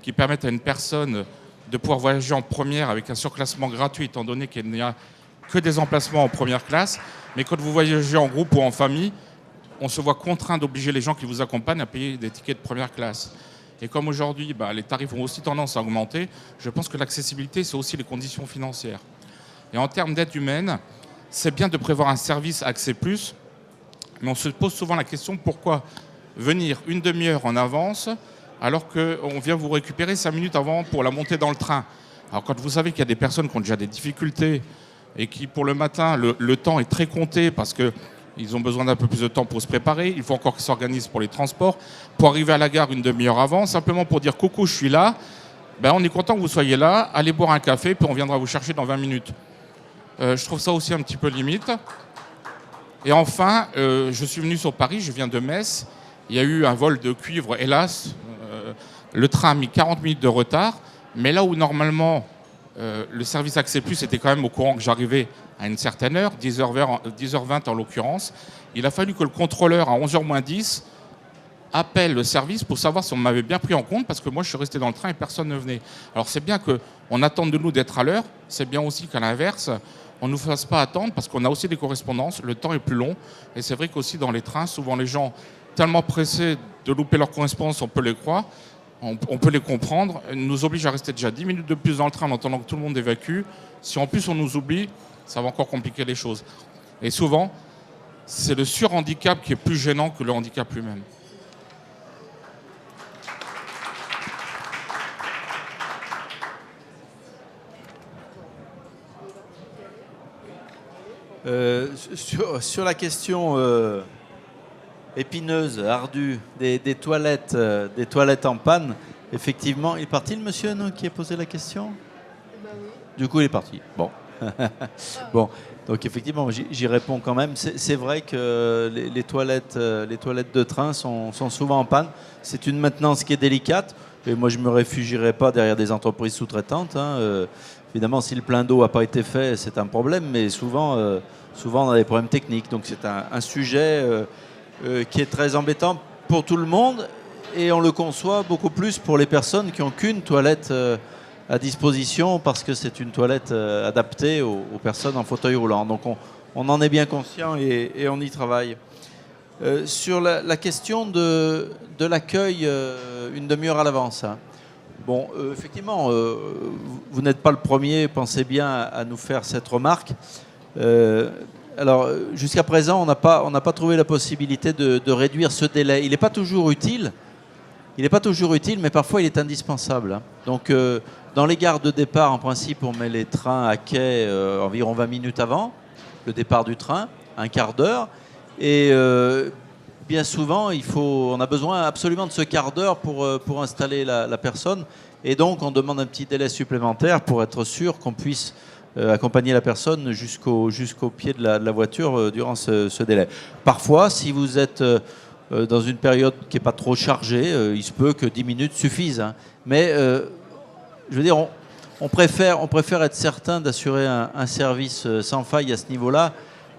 qui permette à une personne de pouvoir voyager en première avec un surclassement gratuit, étant donné qu'il n'y a que des emplacements en première classe. Mais quand vous voyagez en groupe ou en famille, on se voit contraint d'obliger les gens qui vous accompagnent à payer des tickets de première classe. Et comme aujourd'hui, les tarifs ont aussi tendance à augmenter, je pense que l'accessibilité, c'est aussi les conditions financières. Et en termes d'aide humaine, c'est bien de prévoir un service Accès Plus, mais on se pose souvent la question, pourquoi venir une demi-heure en avance alors qu'on vient vous récupérer 5 minutes avant pour la montée dans le train? Alors quand vous savez qu'il y a des personnes qui ont déjà des difficultés et qui, pour le matin, le temps est très compté parce qu'ils ont besoin d'un peu plus de temps pour se préparer, il faut encore qu'ils s'organisent pour les transports, pour arriver à la gare une demi-heure avant, simplement pour dire « coucou, je suis là », on est content que vous soyez là, allez boire un café, puis on viendra vous chercher dans 20 minutes. Je trouve ça aussi un petit peu limite. Et enfin, je suis venu sur Paris, je viens de Metz. Il y a eu un vol de cuivre, hélas. Le train a mis 40 minutes de retard. Mais là où normalement le service Accès Plus était quand même au courant que j'arrivais à une certaine heure, 10h20 en l'occurrence, il a fallu que le contrôleur à 11h moins 10 appelle le service pour savoir si on m'avait bien pris en compte, parce que moi je suis resté dans le train et personne ne venait. Alors c'est bien qu'on attende de nous d'être à l'heure, c'est bien aussi qu'à l'inverse, on ne nous fasse pas attendre, parce qu'on a aussi des correspondances, le temps est plus long, et c'est vrai qu'aussi dans les trains, souvent les gens tellement pressés de louper leur correspondance, on peut les croire, on peut les comprendre, nous oblige à rester déjà 10 minutes de plus dans le train en attendant que tout le monde évacue. Si en plus on nous oublie, ça va encore compliquer les choses. Et souvent, c'est le surhandicap qui est plus gênant que le handicap lui-même. Sur la question épineuse, ardue des toilettes en panne, effectivement, il est parti le monsieur qui a posé la question? Du coup, il est parti. Bon. Bon. Donc effectivement, j'y réponds quand même. C'est vrai que les toilettes de train sont souvent en panne. C'est une maintenance qui est délicate. Et moi, je ne me réfugierai pas derrière des entreprises sous-traitantes. Évidemment, si le plein d'eau n'a pas été fait, c'est un problème. Mais souvent, on a des problèmes techniques. Donc c'est un sujet qui est très embêtant pour tout le monde. Et on le conçoit beaucoup plus pour les personnes qui n'ont qu'une toilette à disposition, parce que c'est une toilette adaptée aux personnes en fauteuil roulant. Donc on en est bien conscient et on y travaille. Sur la question de l'accueil une demi-heure à l'avance. Bon, effectivement, vous n'êtes pas le premier, pensez bien à nous faire cette remarque. Alors, jusqu'à présent, on n'a pas trouvé la possibilité de réduire ce délai. Il n'est pas toujours utile. Mais parfois il est indispensable. Donc, dans les gares de départ, en principe, on met les trains à quai environ 20 minutes avant le départ du train, un quart d'heure. Et bien souvent, on a besoin absolument de ce quart d'heure pour installer la personne. Et donc, on demande un petit délai supplémentaire pour être sûr qu'on puisse accompagner la personne jusqu'au pied de la voiture durant ce délai. Parfois, si vous êtes dans une période qui n'est pas trop chargée, il se peut que 10 minutes suffisent. Hein. Mais je veux dire, on préfère être certain d'assurer un service sans faille à ce niveau-là,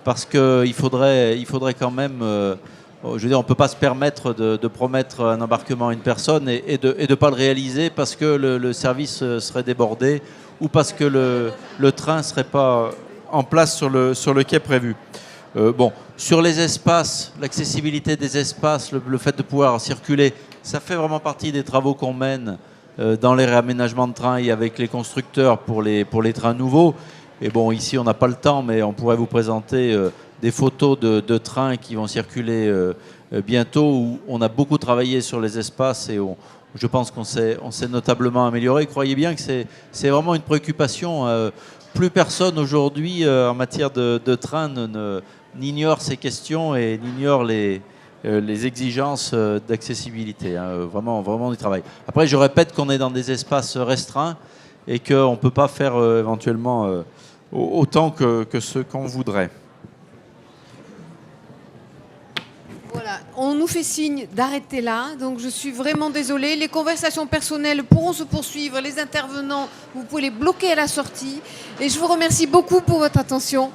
parce qu'il faudrait quand même... je veux dire, on ne peut pas se permettre de promettre un embarquement à une personne et de ne pas le réaliser parce que le service serait débordé ou parce que le train ne serait pas en place sur le quai prévu. Bon, sur les espaces, l'accessibilité des espaces, le fait de pouvoir circuler, ça fait vraiment partie des travaux qu'on mène dans les réaménagements de trains et avec les constructeurs pour les trains nouveaux. Et bon, ici, on n'a pas le temps, mais on pourrait vous présenter des photos de trains qui vont circuler bientôt, où on a beaucoup travaillé sur les espaces et je pense qu'on s'est notablement amélioré. Croyez bien que c'est vraiment une préoccupation. Plus personne aujourd'hui, en matière de train, n'ignore ces questions et n'ignore les exigences d'accessibilité. Hein. Vraiment du travail. Après, je répète qu'on est dans des espaces restreints et qu'on ne peut pas faire éventuellement autant que ce qu'on voudrait. Voilà, on nous fait signe d'arrêter là, donc je suis vraiment désolée. Les conversations personnelles pourront se poursuivre, les intervenants, vous pouvez les bloquer à la sortie. Et je vous remercie beaucoup pour votre attention.